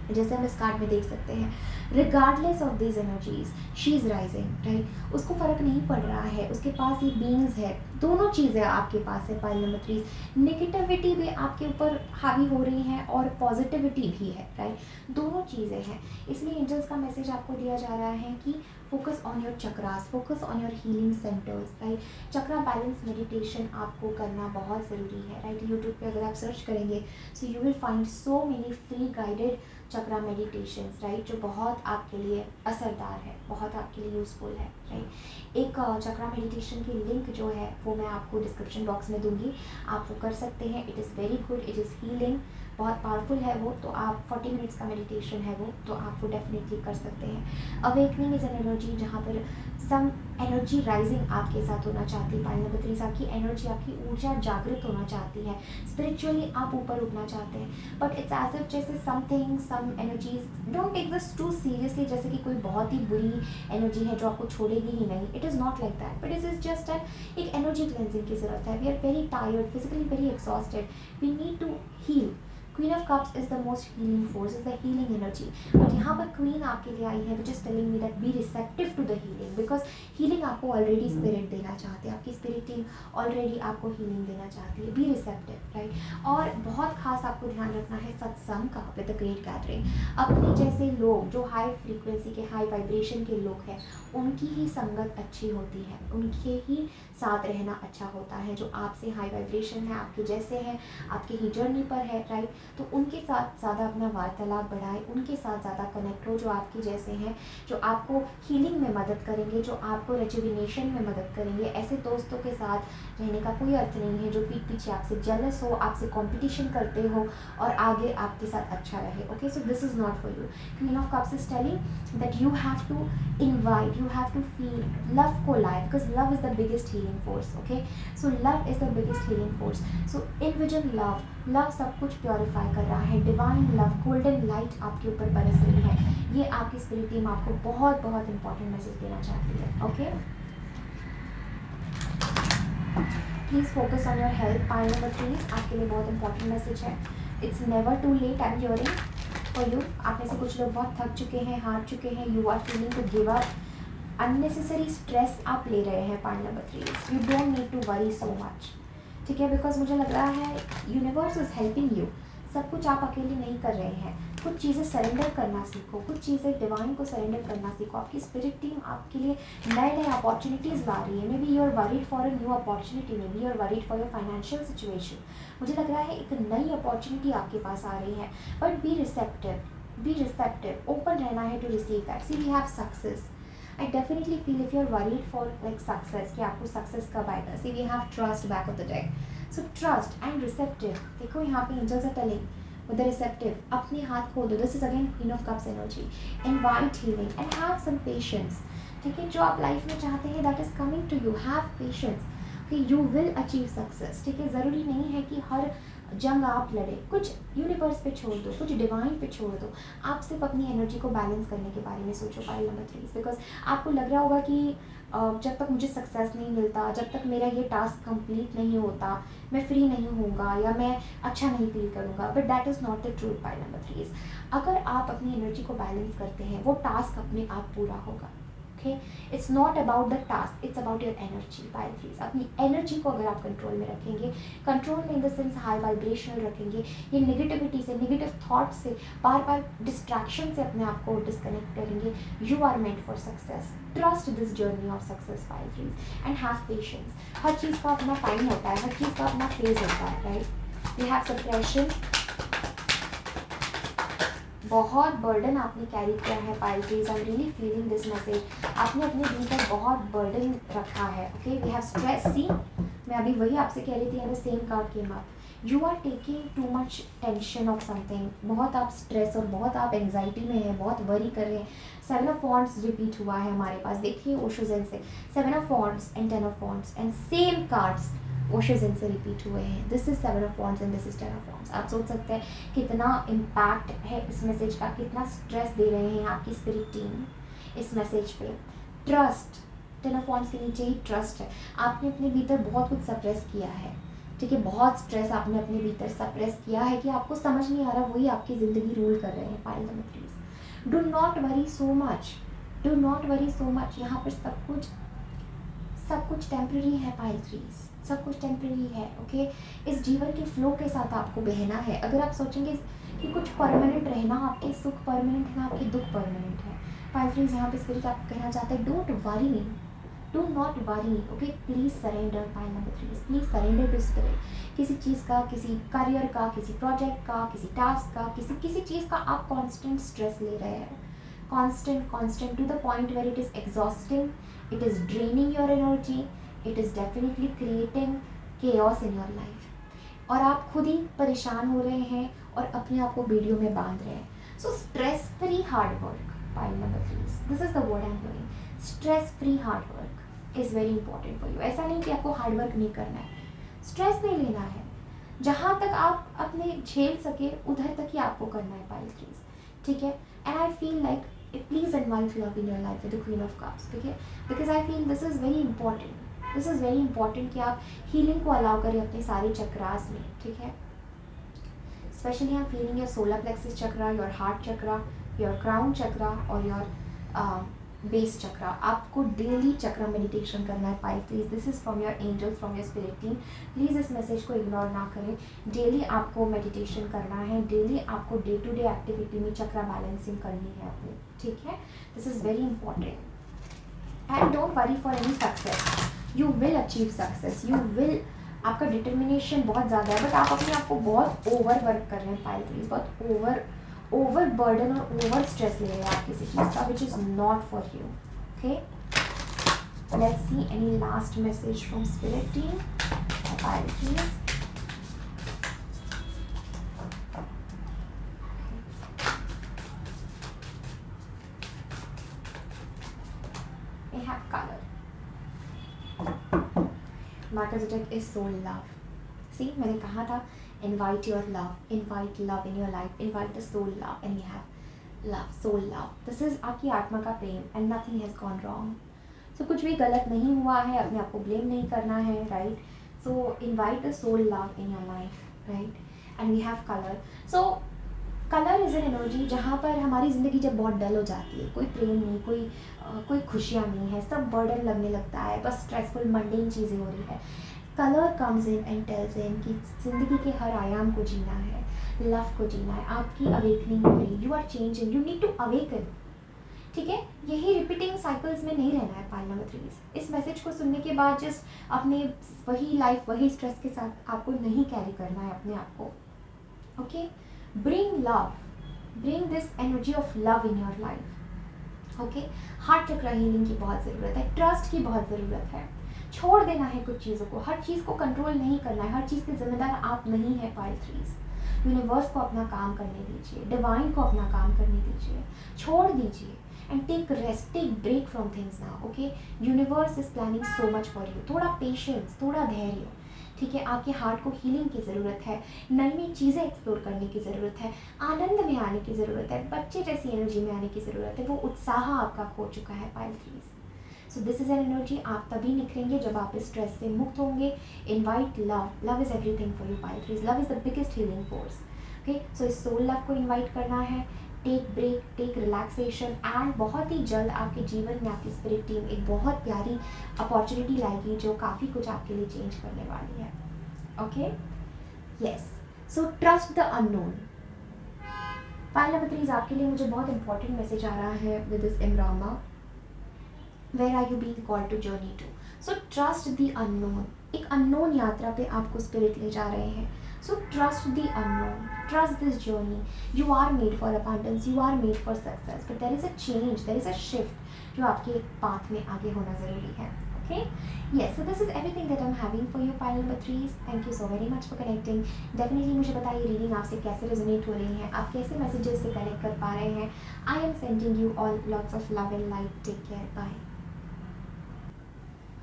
जैसे हम इस कार्ड में देख सकते हैं, regardless of this energies she is rising, right. उसको फ़र्क नहीं पड़ रहा है, उसके पास ये बीइंग्स है, दोनों चीज़ें आपके पास है पाइल नंबर 3। नेगेटिविटी भी आपके ऊपर हावी हो रही है और पॉजिटिविटी भी है, राइट, दोनों चीज़ें हैं। इसलिए एंजल्स का मैसेज आपको दिया जा रहा है कि focus on your chakras, focus on your healing centres, right. Chakra balance meditation आपको करना बहुत ज़रूरी है, राइट। यूट्यूब पे अगर आप सर्च करेंगे so you will find so many free guided chakra meditations, right, जो बहुत आपके लिए असरदार है, बहुत आपके लिए यूज़फुल है, राइट। एक चक्रा मेडिटेशन की लिंक जो है वो मैं आपको डिस्क्रिप्शन बॉक्स में दूंगी, आप वो कर सकते हैं। It is very good, it is healing, बहुत पावरफुल है वो। तो आप 40 मिनट्स का मेडिटेशन है वो, तो आप वो डेफिनेटली कर सकते हैं। अवेकनिंग इज़ एन एनर्जी जहाँ पर सम एनर्जी राइजिंग आपके साथ होना चाहती है पाइल नंबर 3, आपकी एनर्जी, आपकी ऊर्जा जागृत होना चाहती है, स्पिरिचुअली आप ऊपर उठना चाहते हैं। बट इट्स एज इफ जैसे something, some energies don't take this too seriously, जैसे कि कोई बहुत ही बुरी एनर्जी है जो आपको छोड़ेगी ही नहीं। It is not like that, but it is just एक एनर्जी क्लेंजिंग की ज़रूरत है। We are very tired, physically very exhausted, we need to heal. Queen of cups is the most healing force, is the healing energy. But यहाँ पर queen आपके लिए आई है which is telling me that be receptive to the healing, because healing आपको already spirit देना चाहते हैं, आपकी स्पिरिट टीम ऑलरेडी आपको हीलिंग देना चाहती है। Be receptive, right. और बहुत खास आपको ध्यान रखना है सत्संग का विद द ग्रेट गैदरिंग। अपने जैसे लोग जो हाई फ्रीक्वेंसी के, हाई वाइब्रेशन के लोग हैं, उनकी ही संगत अच्छी होती है, उनके ही साथ रहना अच्छा होता है। जो आपसे हाई वाइब्रेशन है, आपके जैसे हैं, आपके ही जर्नी पर है, राइट, तो उनके साथ ज़्यादा अपना वार्तालाप बढ़ाए, उनके साथ ज़्यादा कनेक्ट हो, जो आपके जैसे हैं, जो आपको हीलिंग में मदद करेंगे, जो आपको रेजुविनेशन में मदद करेंगे। ऐसे दोस्तों के साथ रहने का कोई अर्थ नहीं है जो पीठ पीछे आपसे जेलस हो, आपसे कंपटीशन करते हो और आगे आपके साथ अच्छा रहे। Okay, so this is not for you. Queen of cups is telling that you have to invite, you have to feel love को live, because love is the biggest healing force. Okay, so love is the biggest healing force. So envision love, love सब कुछ purify कर रहा है। Divine love, golden light आपके ऊपर बरस रही है। ये आपकी स्पिरिट टीम आपको बहुत बहुत इंपॉर्टेंट मैसेज देना चाहती है। Okay, please focus on your health. Pile number 3 आपके लिए बहुत इंपॉर्टेंट मैसेज है। It's never too late, I am hearing for you. आप में से कुछ लोग बहुत थक चुके हैं, हार चुके हैं, you are feeling to give up, unnecessary stress आप ले रहे हैं। Pile number 3, you don't need to worry so much, ठीक है, बिकॉज मुझे लग रहा है यूनिवर्स इज हेल्पिंग यू। सब कुछ आप अकेले नहीं कर रहे हैं। कुछ चीज़ें सरेंडर करना सीखो, कुछ चीज़ें डिवाइन को सरेंडर करना सीखो। आपकी स्पिरिट टीम आपके लिए नए नए अपॉर्चुनिटीज़ ला रही है। Maybe you are worried for a new opportunity, maybe you are worried for your financial situation. मुझे लग रहा है एक नई अपॉर्चुनिटी आपके पास आ रही है, but be receptive, be receptive, open रहना है to receive that. See we have success. I definitely feel if you're worried for like success कि आपको सक्सेस कब आएगा, see we have trust back of the deck, so trust and receptive। देखो यहाँ पे angels are telling with the receptive, अपने हाथ खोल दो। this is again Queen of Cups energy, invite healing and have some patience। ठीक है, जो आप लाइफ में चाहते हैं that is coming to you, have patience, okay, you will achieve success। ठीक है, ज़रूरी नहीं है कि हर जंग आप लड़े, कुछ यूनिवर्स पे छोड़ दो, कुछ डिवाइन पे छोड़ दो। आप सिर्फ अपनी एनर्जी को बैलेंस करने के बारे में सोचो। पाइल नंबर 3, बिकॉज आपको लग रहा होगा कि जब तक मुझे सक्सेस नहीं मिलता, जब तक मेरा ये टास्क कंप्लीट नहीं होता, मैं फ्री नहीं होऊंगा या मैं अच्छा नहीं फील करूंगा, but that is not the truth. Pile number 3, अगर आप अपनी एनर्जी को बैलेंस करते हैं, वो टास्क अपने आप पूरा होगा। Okay, it's not about the task, it's about your energy. Pile 3, अपनी एनर्जी को अगर आप कंट्रोल में रखेंगे, कंट्रोल में in the sense high vibrational रखेंगे, ये नेगेटिविटी से, नेगेटिव थॉट से, बार बार डिस्ट्रैक्शन से अपने आप को डिस्कनेक्ट करेंगे, you are meant for success. Trust this journey of success. Pile 3, and have patience. हर चीज़ का अपना टाइम होता है, हर चीज़ का अपना फेज होता है, राइट। वी हैव सप्रेशन, बहुत बर्डन आपने कैरी किया है। Pile 3, I am really feeling this message. आपने अपने दिल पर बहुत बर्डन रखा है। Okay, we have stress. See, मैं अभी वही आपसे कह रही थी, the same card came up. You are taking too much tension of something, बहुत आप स्ट्रेस और बहुत आप एंग्जाइटी में हैं, बहुत वरी कर रहे हैं। 7 ऑफ वॉन्ड्स रिपीट हुआ है हमारे पास, देखिए ओशोजन से 7 of wands and 10 of wands, and same cards Osho Zen से रिपीट हुए हैं। This is 7 of wands and this is 10 of wands. आप सोच सकते हैं कितना इम्पैक्ट है इस मैसेज का, कितना स्ट्रेस दे रहे हैं आपकी स्पिरिट टीम इस मैसेज पे। ट्रस्ट, 10 ऑफ वॉन्ड्स के नीचे ही ट्रस्ट है। आपने अपने भीतर बहुत कुछ सप्रेस किया है, ठीक है, बहुत स्ट्रेस आपने अपने भीतर सप्रेस किया है कि आपको समझ नहीं आ रहा, वही आपकी ज़िंदगी रूल कर रहे हैं। Pile number 3, do not worry so much, do not worry so much. यहाँ पर सब कुछ टेम्प्रेरी है। पाइल 3, सब कुछ टेम्प्रेरी है। ओके, इस जीवन के फ्लो के साथ आपको बहना है। अगर आप सोचेंगे कि कुछ परमानेंट रहना, आपके सुख परमानेंट है, आपके दुख परमानेंट है। पाइल 3, यहाँ पे स्पिरिट आपको कहना चाहते हैं, don't worry, do not worry. Okay, please surrender. Pile number 3, please surrender to spirit. किसी चीज़ का, किसी करियर का, किसी प्रोजेक्ट का, किसी टास्क का, किसी चीज़ का आप कॉन्स्टेंट स्ट्रेस ले रहे हैं, constant to the point where it is exhausting, it is draining your energy, it is definitely creating chaos in your life, और आप खुद ही परेशान हो रहे हैं और अपने आप को वीडियो में बांध रहे हैं। So stress free hard work. Pile number 3, this is the word I am doing. Stress free hard work is very important for you. ऐसा नहीं कि आपको हार्ड वर्क नहीं करना है, स्ट्रेस नहीं लेना है, जहाँ तक आप अपने झेल सके उधर तक ही आपको करना है। पाइल 3, ठीक है, and I feel like please invite love in your life with the Queen of Cups, ठीक है, because I feel this is very important, this is very important कि आप हीलिंग को अलाउ करें अपने सारे चक्रास में। ठीक है, Especially I'm feeling your solar plexus chakra, your heart chakra, your crown chakra और your बेस चक्रा. आपको डेली चक्रा मेडिटेशन करना है pile threes. This is from your angel, from your spirit team. Please इस मैसेज को इग्नोर ना करें. डेली आपको meditation करना है. डेली आपको डे टू डे एक्टिविटी में चक्रा बैलेंसिंग करनी है अपनी. ठीक है, this is very important. And don't worry for any success. You will achieve success. You will. आपका डिटर्मिनेशन बहुत ज़्यादा है, बट आप अपने आप को बहुत ओवर वर्क कर रहे हैं पाइथलीज. बहुत ओवर बर्डन और ओवर स्ट्रेस ले रहे हैं आप किसी चीज़ का, which is not for you. Okay, let's see any last message from spirit team pile threes. We have color. Melchizedek is soul love. See, मैंने कहा था invite your love, invite love in your life, invite the soul love, and we have love, soul love. This is आपकी आत्मा का प्रेम and nothing has gone wrong. So कुछ भी गलत नहीं हुआ है, अपने आप को ब्लेम नहीं करना है, right? So invite the soul love in your life, right? And we have color. So colour is an energy जहाँ पर हमारी ज़िंदगी जब बहुत डल हो जाती है, कोई प्रेम नहीं, कोई खुशियाँ नहीं है, सब बर्डन लगने लगता है, बस स्ट्रेसफुल मंडेन चीज़ें हो रही है. Colour comes in and tells in कि ज़िंदगी के हर आयाम को जीना है, लव को जीना है. आपकी अवेकनिंग हो रही, you are changing, you need to awaken. ठीक है, यही रिपीटिंग साइकिल्स में नहीं रहना है पाइल नंबर 3. इस मैसेज को सुनने के बाद जस्ट अपने वही लाइफ वही स्ट्रेस के साथ आपको नहीं कैरी करना है अपने आप को. Okay, bring love, bring this energy of love in your life. Okay, heart chakra healing की बहुत ज़रूरत है, ट्रस्ट की बहुत ज़रूरत है. छोड़ देना है कुछ चीज़ों को, हर चीज़ को कंट्रोल नहीं करना है, हर चीज़ के जिम्मेदार आप नहीं है पाइल 3. यूनिवर्स को अपना काम करने दीजिए, डिवाइन को अपना काम करने दीजिए, छोड़ दीजिए and take rest, take break from things now. Okay, universe is planning so much for you. थोड़ा पेशेंस, थोड़ा धैर्य. ठीक है, आपके हार्ट को हीलिंग की ज़रूरत है, नई नई चीज़ें एक्सप्लोर करने की ज़रूरत है, आनंद में आने की ज़रूरत है, बच्चे जैसी एनर्जी में आने की ज़रूरत है. वो उत्साह आपका खो चुका है pile 3. So this is an energy. आप तभी निखरेंगे जब आप इस स्ट्रेस से मुक्त होंगे. Invite love. Love is everything for you pile 3. Love is the biggest healing force. Okay, so इस सोल लव को इन्वाइट करना है. Take break, take relaxation and बहुत ही जल्द आपके जीवन में आपकी स्पिरिट टीम एक बहुत प्यारी अपॉर्चुनिटी लाएगी जो काफ़ी कुछ आपके लिए चेंज करने वाली है. Okay, yes. So trust the unknown. Pile number 3 आपके लिए मुझे बहुत इंपॉर्टेंट मैसेज आ रहा है with this immrama. Where are you being called to journey to. So trust the unknown. एक अननोन यात्रा पे आपको स्पिरिट ले जा रहे हैं. So trust the unknown, trust this journey. You are made for abundance, you are made for success, but there is a change, there is a shift जो आपके पाथ में आगे होना ज़रूरी है. Okay, yes, so this is everything that I'm having for you pile number 3. Thank you so very much for connecting. Definitely मुझे बताइए reading आपसे कैसे रेजोनेट हो रही है, आप कैसे मैसेजेस से कनेक्ट कर पा रहे हैं. I am sending you all lots of love and light. Take care. Bye.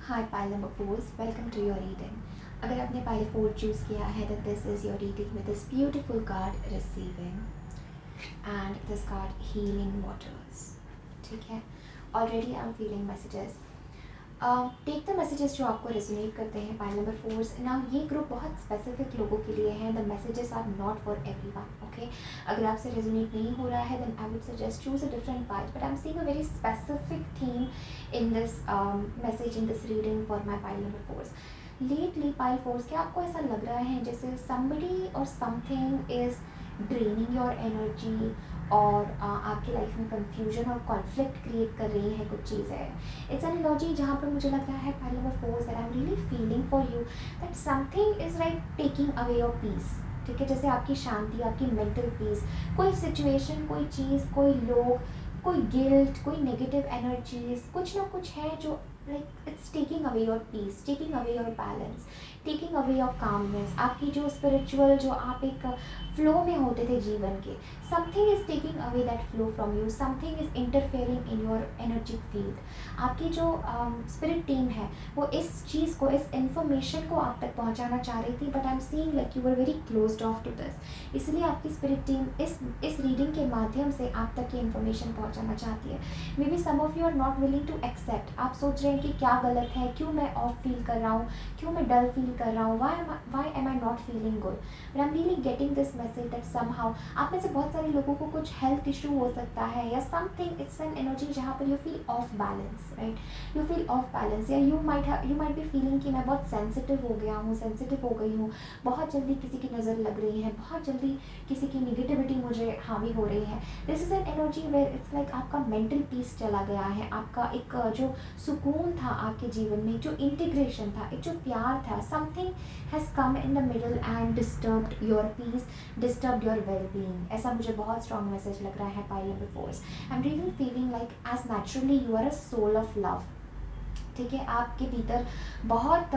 Hi pile number 4s, welcome to your reading. अगर आपने pile 4 चूज़ किया है तो this is your reading with this beautiful card receiving and this card healing waters. ठीक है, already I'm feeling messages. Take the messages जो आपको resonate करते हैं पाइल नंबर 4s. ना ये ग्रुप बहुत स्पेसिफिक लोगों के लिए है. The messages are not for everyone. Okay, अगर आपसे रेजोनेट नहीं हो रहा है then I would suggest choose a different pile, but I am seeing a very specific theme in this message, in this reading for my pile number 4s. Lately pile 4s, क्या आपको ऐसा लग रहा है जैसे समबडी और something is draining your energy और आपकी लाइफ में कंफ्यूजन और कॉन्फ्लिक्ट क्रिएट कर रही है कुछ चीज़ें. इट्स एन एनर्जी जहाँ पर मुझे लग रहा है pile number 4 that I am really feeling for you that something is like taking away your peace. ठीक है, जैसे आपकी शांति, आपकी मेंटल पीस, कोई सिचुएशन, कोई चीज़, कोई लोग, कोई गिल्ट, कोई नेगेटिव एनर्जीज, कुछ ना कुछ है जो like it's taking away your peace, taking away your balance, taking away your calmness. आपकी जो स्पिरिचुअल, जो आप एक फ्लो में होते थे जीवन के, something is taking away that flow from you, something is interfering in your energic field. आपकी जो स्पिरिट टीम है वो इस चीज़ को, इस इन्फॉर्मेशन को आप तक पहुंचाना चाह रही थी, but I am seeing like you were very closed off to this. इसलिए आपकी स्पिरिट टीम इस रीडिंग के माध्यम से आप तक ये इन्फॉर्मेशन पहुँचा जाना चाहती है। Maybe some of you are not willing to accept, आप सोच रहे हैं कि क्या गलत है, क्यों मैं ऑफ फील कर रहा हूँ, क्यों मैं डल फील कर रहा हूँ, why am I not feeling good. But I am really getting this message that somehow आप में से बहुत सारे लोगों को कुछ हेल्थ इशू हो सकता है या समथिंग, इट्स एन एनर्जी जहाँ पर you feel of balance, right, you feel of balance. या यू माइट बी फीलिंग कि मैं बहुत सेंसिटिव हो गया हूँ, सेंसिटिव हो गई हूँ, बहुत जल्दी किसी की नज़र लग रही है, बहुत जल्दी किसी की निगेटिविटी मुझे हावी हो रही है। This is an energy where it's like आपका मेंटल पीस चला गया है, आपका एक जो सुकून था आपके जीवन में, जो इंटीग्रेशन था, एक जो प्यार था, something has come in the middle and disturbed your peace, disturbed your well being. ऐसा मुझे बहुत स्ट्रॉन्ग मैसेज लग रहा है pile number 4। I am really feeling like as naturally you are a soul of love. ठीक है, आपके भीतर बहुत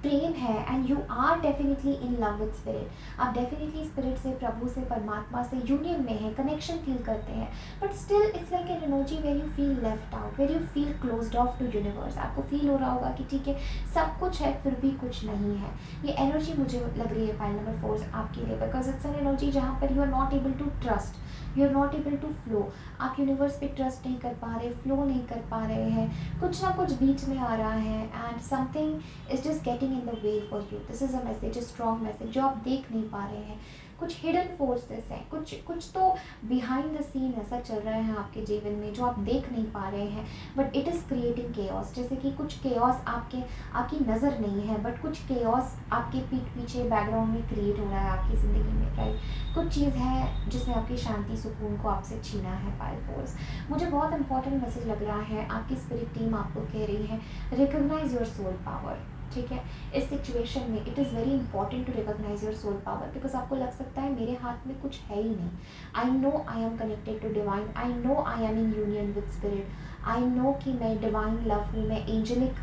प्रेम है and you are definitely in love with spirit. आप डेफिनेटली स्पिरिट से, प्रभु से, परमात्मा से यूनियन में है, कनेक्शन फील करते हैं, but still it's like an energy where you feel left out, where you feel closed off to universe. आपको फील हो रहा होगा कि ठीक है सब कुछ है फिर भी कुछ नहीं है। ये एनर्जी मुझे लग रही है पाइल नंबर 4 आपके लिए, बिकॉज इट्स एन एनर्जी जहाँ पर you are not able to trust, you are not able to flow. आप यूनिवर्स पे ट्रस्ट नहीं कर पा रहे, फ्लो नहीं कर पा रहे हैं, कुछ ना कुछ बीच में आ रहा है and something is just getting in the way for you. This is a message, a strong message जो आप देख नहीं पा रहे हैं। कुछ हिडन फोर्सेस हैं, कुछ तो बिहाइंड द सीन ऐसा चल रहा है आपके जीवन में जो आप देख नहीं पा रहे हैं, but it is creating chaos. जैसे कि कुछ केओस आपकी नज़र नहीं है, बट कुछ केओस आपके पीठ पीछे बैकग्राउंड में क्रिएट हो रहा है आपकी ज़िंदगी में, राइट। कुछ चीज़ है जिसमें आपकी शांति सुकून को आपसे छीना है पाइल फोर्स। मुझे बहुत इंपॉर्टेंट मैसेज लग रहा है, आपकी स्पिरिट टीम आपको कह रही है रिकॉग्नाइज योर सोल पावर। ठीक है, इस सिचुएशन में it is very important to recognise your soul power, because आपको लग सकता है मेरे हाथ में कुछ है ही नहीं। I know I am connected to divine, I know I am in union with spirit, I know कि मैं डिवाइन लव हूँ, मैं एंजलिक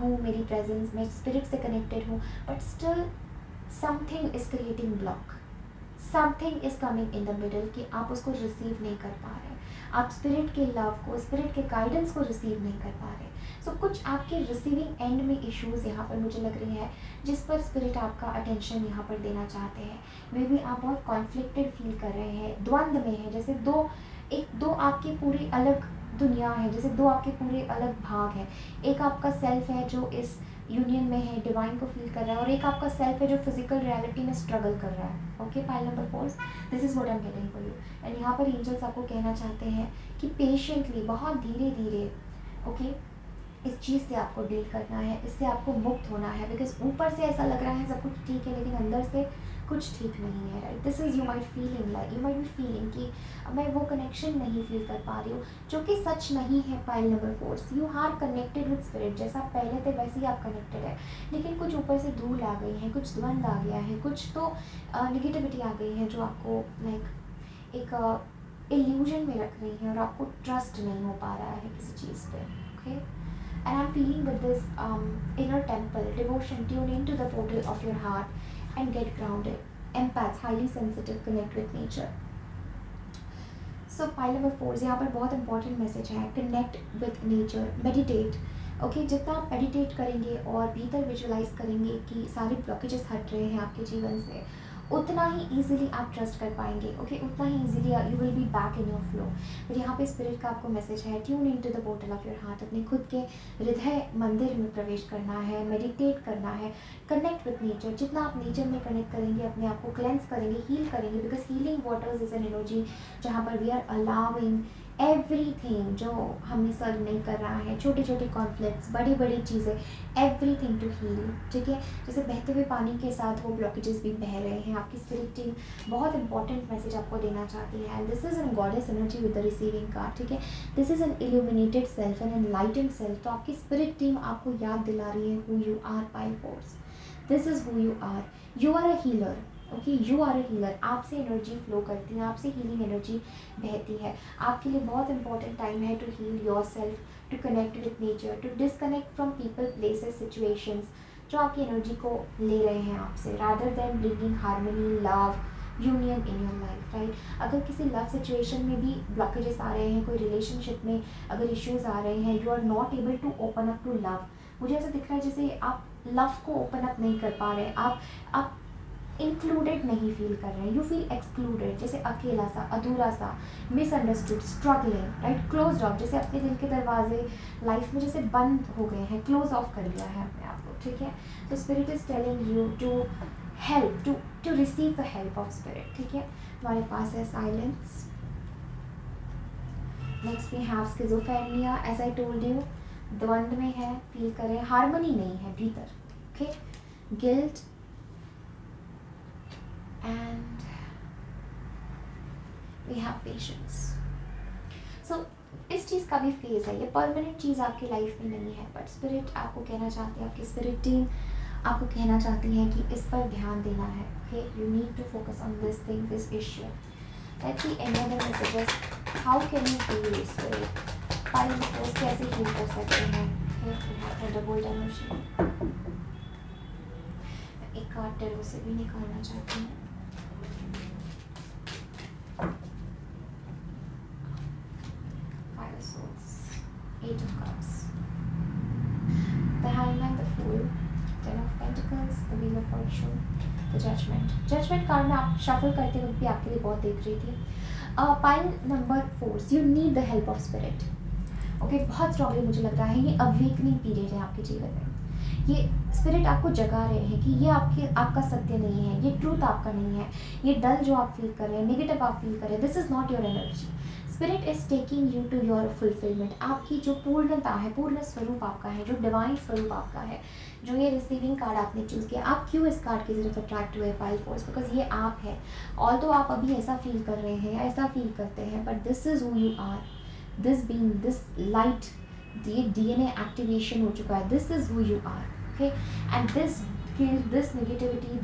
हूँ, मेरी प्रेजेंस, मैं स्पिरिट से कनेक्टेड हूँ, but still something is creating block, something is coming in the middle कि आप उसको रिसीव नहीं कर पा रहे, आप स्पिरिट के लव को, स्पिरिट के गाइडेंस को रिसीव नहीं कर पा रहे। सो कुछ आपके रिसीविंग एंड में इश्यूज़ यहाँ पर मुझे लग रही है जिस पर स्पिरिट आपका अटेंशन यहाँ पर देना चाहते हैं। मे बी आप बहुत कॉन्फ्लिक्टेड फील कर रहे हैं, द्वंद्व में है, जैसे दो आपकी पूरी अलग दुनिया है, जैसे दो आपके पूरे अलग भाग हैं। एक आपका सेल्फ है जो इस यूनियन में है, डिवाइन को फील कर रहा है, और एक आपका सेल्फ है जो फिजिकल रियलिटी में स्ट्रगल कर रहा है। Okay, pile number 4, this is what I am getting for you. And यहाँ पर एंजल्स आपको कहना चाहते हैं कि पेशेंटली, बहुत धीरे धीरे, ओके, इस चीज़ से आपको डील करना है, इससे आपको मुक्त होना है, बिकॉज ऊपर से ऐसा लग रहा है सब कुछ ठीक है लेकिन अंदर से कुछ ठीक नहीं है, right. This is you might feeling like, you might be feeling कि मैं वो कनेक्शन नहीं फील कर पा रही हूँ, जो कि सच नहीं है। Pile number 4, you are connected with spirit, जैसा पहले थे वैसे ही आप कनेक्टेड है, लेकिन कुछ ऊपर से धूल आ गई है, कुछ द्वंद आ गया है, कुछ तो निगेटिविटी आ गई है जो आपको लाइक एक इल्यूजन में रख रही है और आपको ट्रस्ट नहीं हो पा रहा है किसी चीज़ पे। Okay, and I'm feeling with this inner temple devotion, tune into the portal of your heart and get grounded. Empaths, highly sensitive, connect with nature. So pile number 4, यहाँ पर बहुत इंपॉर्टेंट मैसेज है, connect with nature, meditate. Okay, जितना आप meditate करेंगे और भीतर visualise करेंगे कि सारे ब्लॉकेजेस हट रहे हैं आपके जीवन से, उतना ही ईजिली आप ट्रस्ट कर पाएंगे। ओके, उतना ही easily you will be back in your flow. फिर यहाँ पे स्पिरिट का आपको मैसेज है, tune in to the portal of your heart, अपने खुद के हृदय मंदिर में प्रवेश करना है, मेडिटेट करना है, कनेक्ट विथ नेचर। जितना आप नेचर में कनेक्ट करेंगे, अपने आप को क्लेंस करेंगे, हील करेंगे, because healing waters is an energy जहाँ पर वी आर अलाउिंग एवरीथिंग जो हमें सर्व नहीं कर रहा है, छोटे छोटे कॉन्फ्लिक्ट्स, बड़ी बड़ी चीज़ें, एवरीथिंग टू हील। ठीक है, जैसे बहते हुए पानी के साथ वो ब्लॉकेजेस भी बह रहे हैं। आपकी स्पिरिट टीम बहुत इंपॉर्टेंट मैसेज आपको देना चाहती है, and this is an goddess energy with the receiving card. ठीक है, this is an illuminated self, an enlightened self. तो आपकी स्पिरिट टीम आपको याद दिला रही है who you are, pile force, this is who you are. You are a healer. Okay, you are a healer. आपसे एनर्जी फ्लो करती है, आपसे हीलिंग एनर्जी बहती है। आपके लिए बहुत इंपॉर्टेंट टाइम है to heal your self, to connect with nature, to disconnect from people, places, situations जो आपकी एनर्जी को ले रहे हैं आपसे, rather than bringing harmony, love, union in your life, right. अगर किसी लव सिचुएशन में भी ब्लॉकेजेस आ रहे हैं, कोई रिलेशनशिप में अगर इश्यूज आ रहे हैं, you are not able to open up to love. मुझे ऐसा दिख रहा है जैसे आप लव को ओपन अप नहीं कर पा रहे, आप इंक्लूडेड नहीं फील कर रहे हैं, यू फील एक्सक्लूडेड, जैसे अकेला सा, अधूरा सा, misunderstood, struggling, right, close of, जैसे अपने दिल के दरवाजे लाइफ में जैसे बंद हो गए हैं, क्लोज ऑफ कर लिया है अपने आप को, ठीक है। तो spirit is telling you to help, to receive the help of spirit, ठीक है। हमारे पास है silence. Next we have schizophrenia, as I told you, द्वंद में है, फील करें, हार्मनी नहीं है भीतर, okay. Guilt and we have patience. So इस चीज़ का भी फेज है, ये परमानेंट चीज़ आपकी लाइफ में नहीं है, बट स्पिरिट आपको कहना चाहती है, आपकी स्पिरिट टीम आपको कहना चाहती है कि इस पर ध्यान देना है, okay. You need to focus on this thing, this issue. Let's see any other messages, how can you heal spirit, final force कैसे हील कर सकते हैं, ओके। थंडरबोल्ट एनर्जी, एक कार्ड टेरो से भी निकालना चाहती हूँ। Eight of Cups, the Hangman, the Fool, Ten of Pentacles, the Wheel of Fortune, the Judgment. Judgment card में आप शफल करते वक्त भी आपके लिए बहुत देख रही थी। Pile number 4, you need the help of spirit. Okay, बहुत स्ट्रॉन्गली मुझे लग रहा है ये अवेकनिंग पीरियड है आपके जीवन में। ये स्पिरिट आपको जगा रहे हैं कि ये आपका सत्य नहीं है, ये ट्रूथ आपका नहीं है, ये डल जो आप फील कर रहे हैं, नेगेटिव आप फील कर रहे हैं, this is not your energy. Spirit is taking you to your fulfilment, आपकी जो पूर्णता है, पूर्ण स्वरूप आपका है, जो डिवाइन स्वरूप आपका है, जो ये रिसीविंग कार्ड आपने चूज़ किया। आप क्यों इस कार्ड की तरफ अट्रैक्ट हुए पाइल फोर्स, बिकॉज ये आप है। ऑल तो आप अभी ऐसा फील कर रहे हैं, ऐसा फील करते हैं, but this is who you are, this being, this light, ये DNA एक्टिवेशन हो चुका है, this is who you are, okay. And this guilt, this negativity,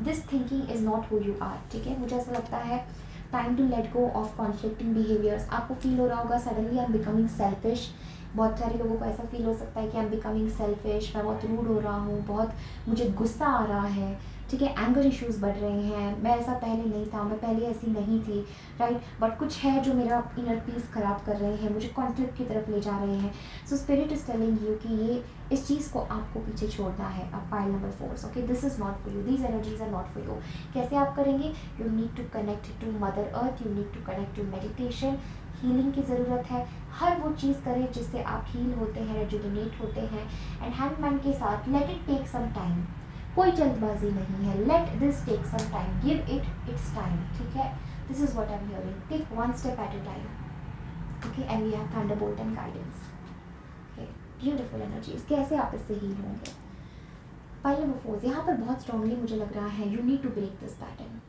this thinking is not who you are, ठीक है। मुझे ऐसा लगता है time to let go of conflicting behaviours. आपको फील हो रहा होगा suddenly I am becoming selfish, बहुत सारे लोगों को ऐसा फील हो सकता है कि आई एम बिकमिंग सेल्फिश, मैं बहुत रूड हो रहा हूँ, बहुत मुझे गुस्सा आ रहा है, ठीक है। एंगर इश्यूज़ बढ़ रहे हैं, मैं ऐसा पहले नहीं था, मैं पहले ऐसी नहीं थी, राइट, बट कुछ है जो मेरा इनर पीस ख़राब कर रहे हैं, मुझे कॉन्फ्लिक्ट की तरफ ले जा रहे हैं। सो स्पिरिट इज़ टेलिंग यू कि ये इस चीज़ को आपको पीछे छोड़ना है। अब pile number 4, okay, this is not for you, these energies are not for you. कैसे आप करेंगे? You need to connect to mother earth, you need to connect to meditation, healing की ज़रूरत है। हर वो चीज़ करें जिससे आप हील होते हैं, रेजुविनेट होते हैं। एंड हैंगमैन के साथ let it take some time, कोई जल्दबाजी नहीं है, let this take some time, give it its time, ठीक है। This is what I am hearing, take one step at a time, okay. And we have thunderbolt and guidance, okay, beautiful energies. कैसे आप इससे heal होंगे? Pile number 4, यहाँ पर बहुत strongly मुझे लग रहा है you need to break this pattern.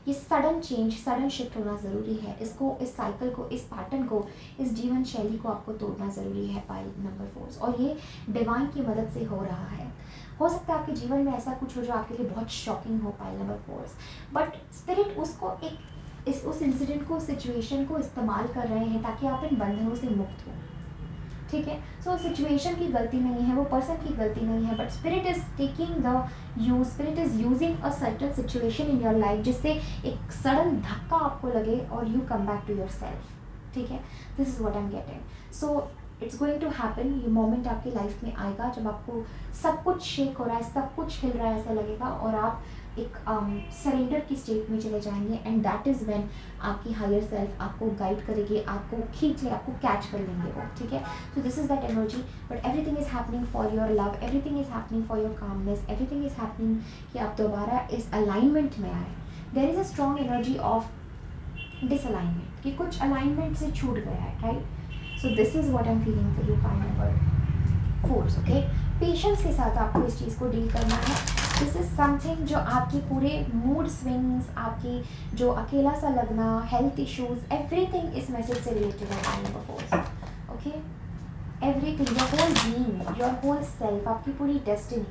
ये सडन चेंज, सडन शिफ्ट होना ज़रूरी है। इसको, इस साइकिल को, इस पैटर्न को, इस जीवन शैली को आपको तोड़ना ज़रूरी है पाइल नंबर 4, और ये डिवाइन की मदद से हो रहा है। हो सकता है आपके जीवन में ऐसा कुछ हो जो आपके लिए बहुत शॉकिंग हो पाइल नंबर 4, बट स्पिरिट उसको उस इंसिडेंट को, सिचुएशन को इस्तेमाल कर रहे हैं ताकि आप इन बंधनों से मुक्त हो, ठीक है। सो सिचुएशन की गलती नहीं है, वो पर्सन की गलती नहीं है, but spirit is taking the use, spirit is using a certain situation in your life जिससे एक सडन धक्का आपको लगे और you come back to your self, ठीक है। This is what I am getting. So it's going to happen, ये moment आपकी लाइफ में आएगा जब आपको सब कुछ शेक हो रहा है, सब कुछ हिल रहा है ऐसा लगेगा, और आप एक सरेंडर की स्टेट में चले जाएंगे। एंड दैट इज़ व्हेन आपकी हायर सेल्फ आपको गाइड करेगी, आपको खींच ले, आपको कैच कर लेंगे वो, ठीक है। So this is that energy, but everything is happening for your love, everything is happening for your calmness, everything is happening कि आप दोबारा इस अलाइनमेंट में आए। There is a strong energy of disalignment कि कुछ अलाइनमेंट से छूट गया है, right. So this is what I am feeling for you pile number 4, okay. Patience के साथ आपको इस चीज़ को डील करना है। दिस इज़ समथिंग जो आपकी पूरे मूड स्विंग्स, आपकी जो अकेला सा लगना, हेल्थ इश्यूज, एवरीथिंग इस मैसेज से रिलेटेड है pile number 4, okay. Everything, your whole being, your whole self, आपकी पूरी destiny,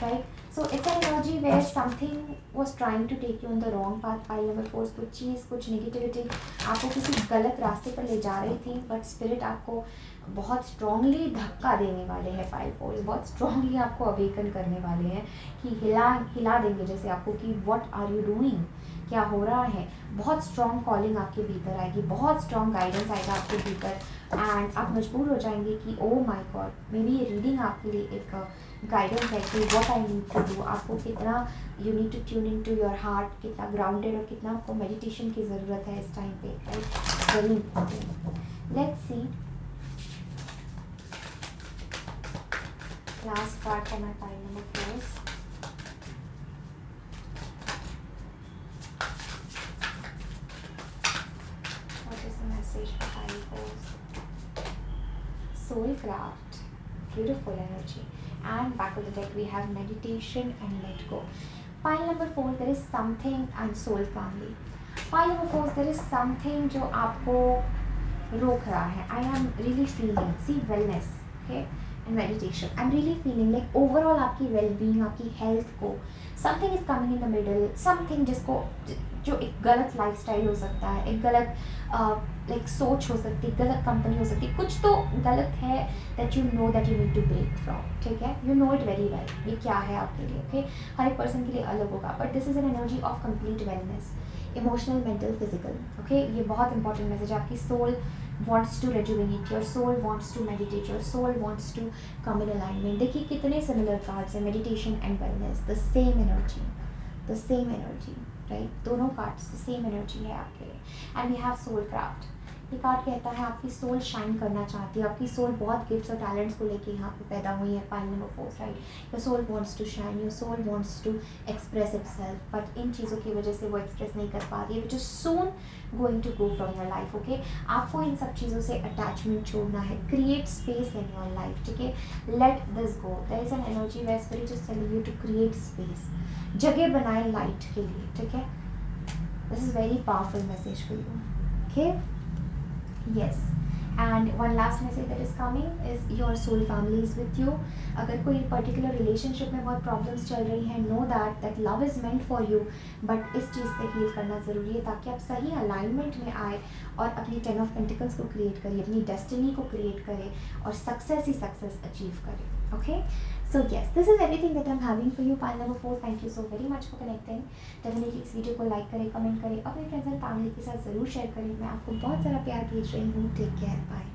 right. So it's an energy where something was trying to take you on the wrong path pile number 4। कुछ चीज़, कुछ negativity आपको किसी गलत रास्ते पर ले जा रही थी, बट स्पिरिट आपको बहुत स्ट्रांगली धक्का देने वाले हैं फाइल पोल्स, बहुत स्ट्रांगली आपको अवेकन करने वाले हैं कि हिला देंगे जैसे आपको कि व्हाट आर यू डूइंग, क्या हो रहा है। बहुत स्ट्रॉन्ग कॉलिंग आपके भीतर आएगी, बहुत स्ट्रॉन्ग गाइडेंस आएगा आपके भीतर, एंड आप मजबूर हो जाएंगे कि oh my god, maybe ये रीडिंग आपके लिए एक गाइडेंस है कि what I need to do. आपको कितना you need to tune in to your heart, कितना ग्राउंडेड और कितना आपको मेडिटेशन की ज़रूरत है इस टाइम पे, right, very important. Let's see last card for my pile number 4। Message for high goals. Soul craft, beautiful energy, and back of the deck we have meditation and let go. Pile number 4, there is something, and soul family. Pile number 4, there is something जो आपको रोक रहा है. I am really feeling, see, wellness, okay, and meditation. I'm really feeling like overall आपकी well-being, आपकी health को something is coming in the middle, something जिसको जो एक गलत लाइफस्टाइल हो सकता है, एक गलत लाइक सोच हो सकती है, गलत कंपनी हो सकती है, कुछ तो गलत है that you know that you need to break from, ठीक है, you know it very well ये क्या है आपके लिए, ओके, हर एक पर्सन के लिए अलग होगा, but this is an energy of complete wellness, emotional, mental, physical, okay. ये बहुत इंपॉर्टेंट मैसेज है। आपकी soul wants to rejuvenate, your soul wants to meditate, your soul wants to come in alignment. देखिए कितने सिमिलर कार्ड्स हैं, meditation and wellness, the same energy, the same energy, right, दोनों cards same energy है आपके लिए। And we have soul craft. ये card कहता है आपकी सोल शाइन करना चाहती है, आपकी सोल बहुत गिफ्ट्स और टैलेंट्स को लेके यहाँ पे पैदा हुई है, pile number 4, right. Your soul wants to shine, your soul wants to express itself, but इन चीज़ों की वजह से वो एक्सप्रेस नहीं कर पा रही है, which is soon going to go from your life, okay. आपको इन सब चीज़ों से अटैचमेंट छोड़ना है, create space in your life, ठीक है, let this go. There is an energy where spirit is telling you to create space, जगह बनाए लाइट के लिए, ठीक है। This is very powerful message for you, okay. Yes, and one last message that is coming is your soul family is with you. अगर कोई particular relationship में बहुत प्रॉब्लम्स चल रही हैं, know that love is meant for you, but इस चीज़ से heal करना ज़रूरी है ताकि आप सही अलाइनमेंट में आए और अपनी 10 ऑफ पेंटिकल्स को क्रिएट करिए, अपनी डेस्टिनी को क्रिएट करें और सक्सेस ही सक्सेस अचीव करें, okay. So yes, this is everything that I am having for you, pile number 4। Thank you so very much for connecting. Definitely इस वीडियो को like करें, कमेंट करें, अपने फ्रेंड्स एंड फैमिली के साथ ज़रूर share करें। मैं आपको बहुत सारा प्यार भेज रही हूँ। Take care, bye.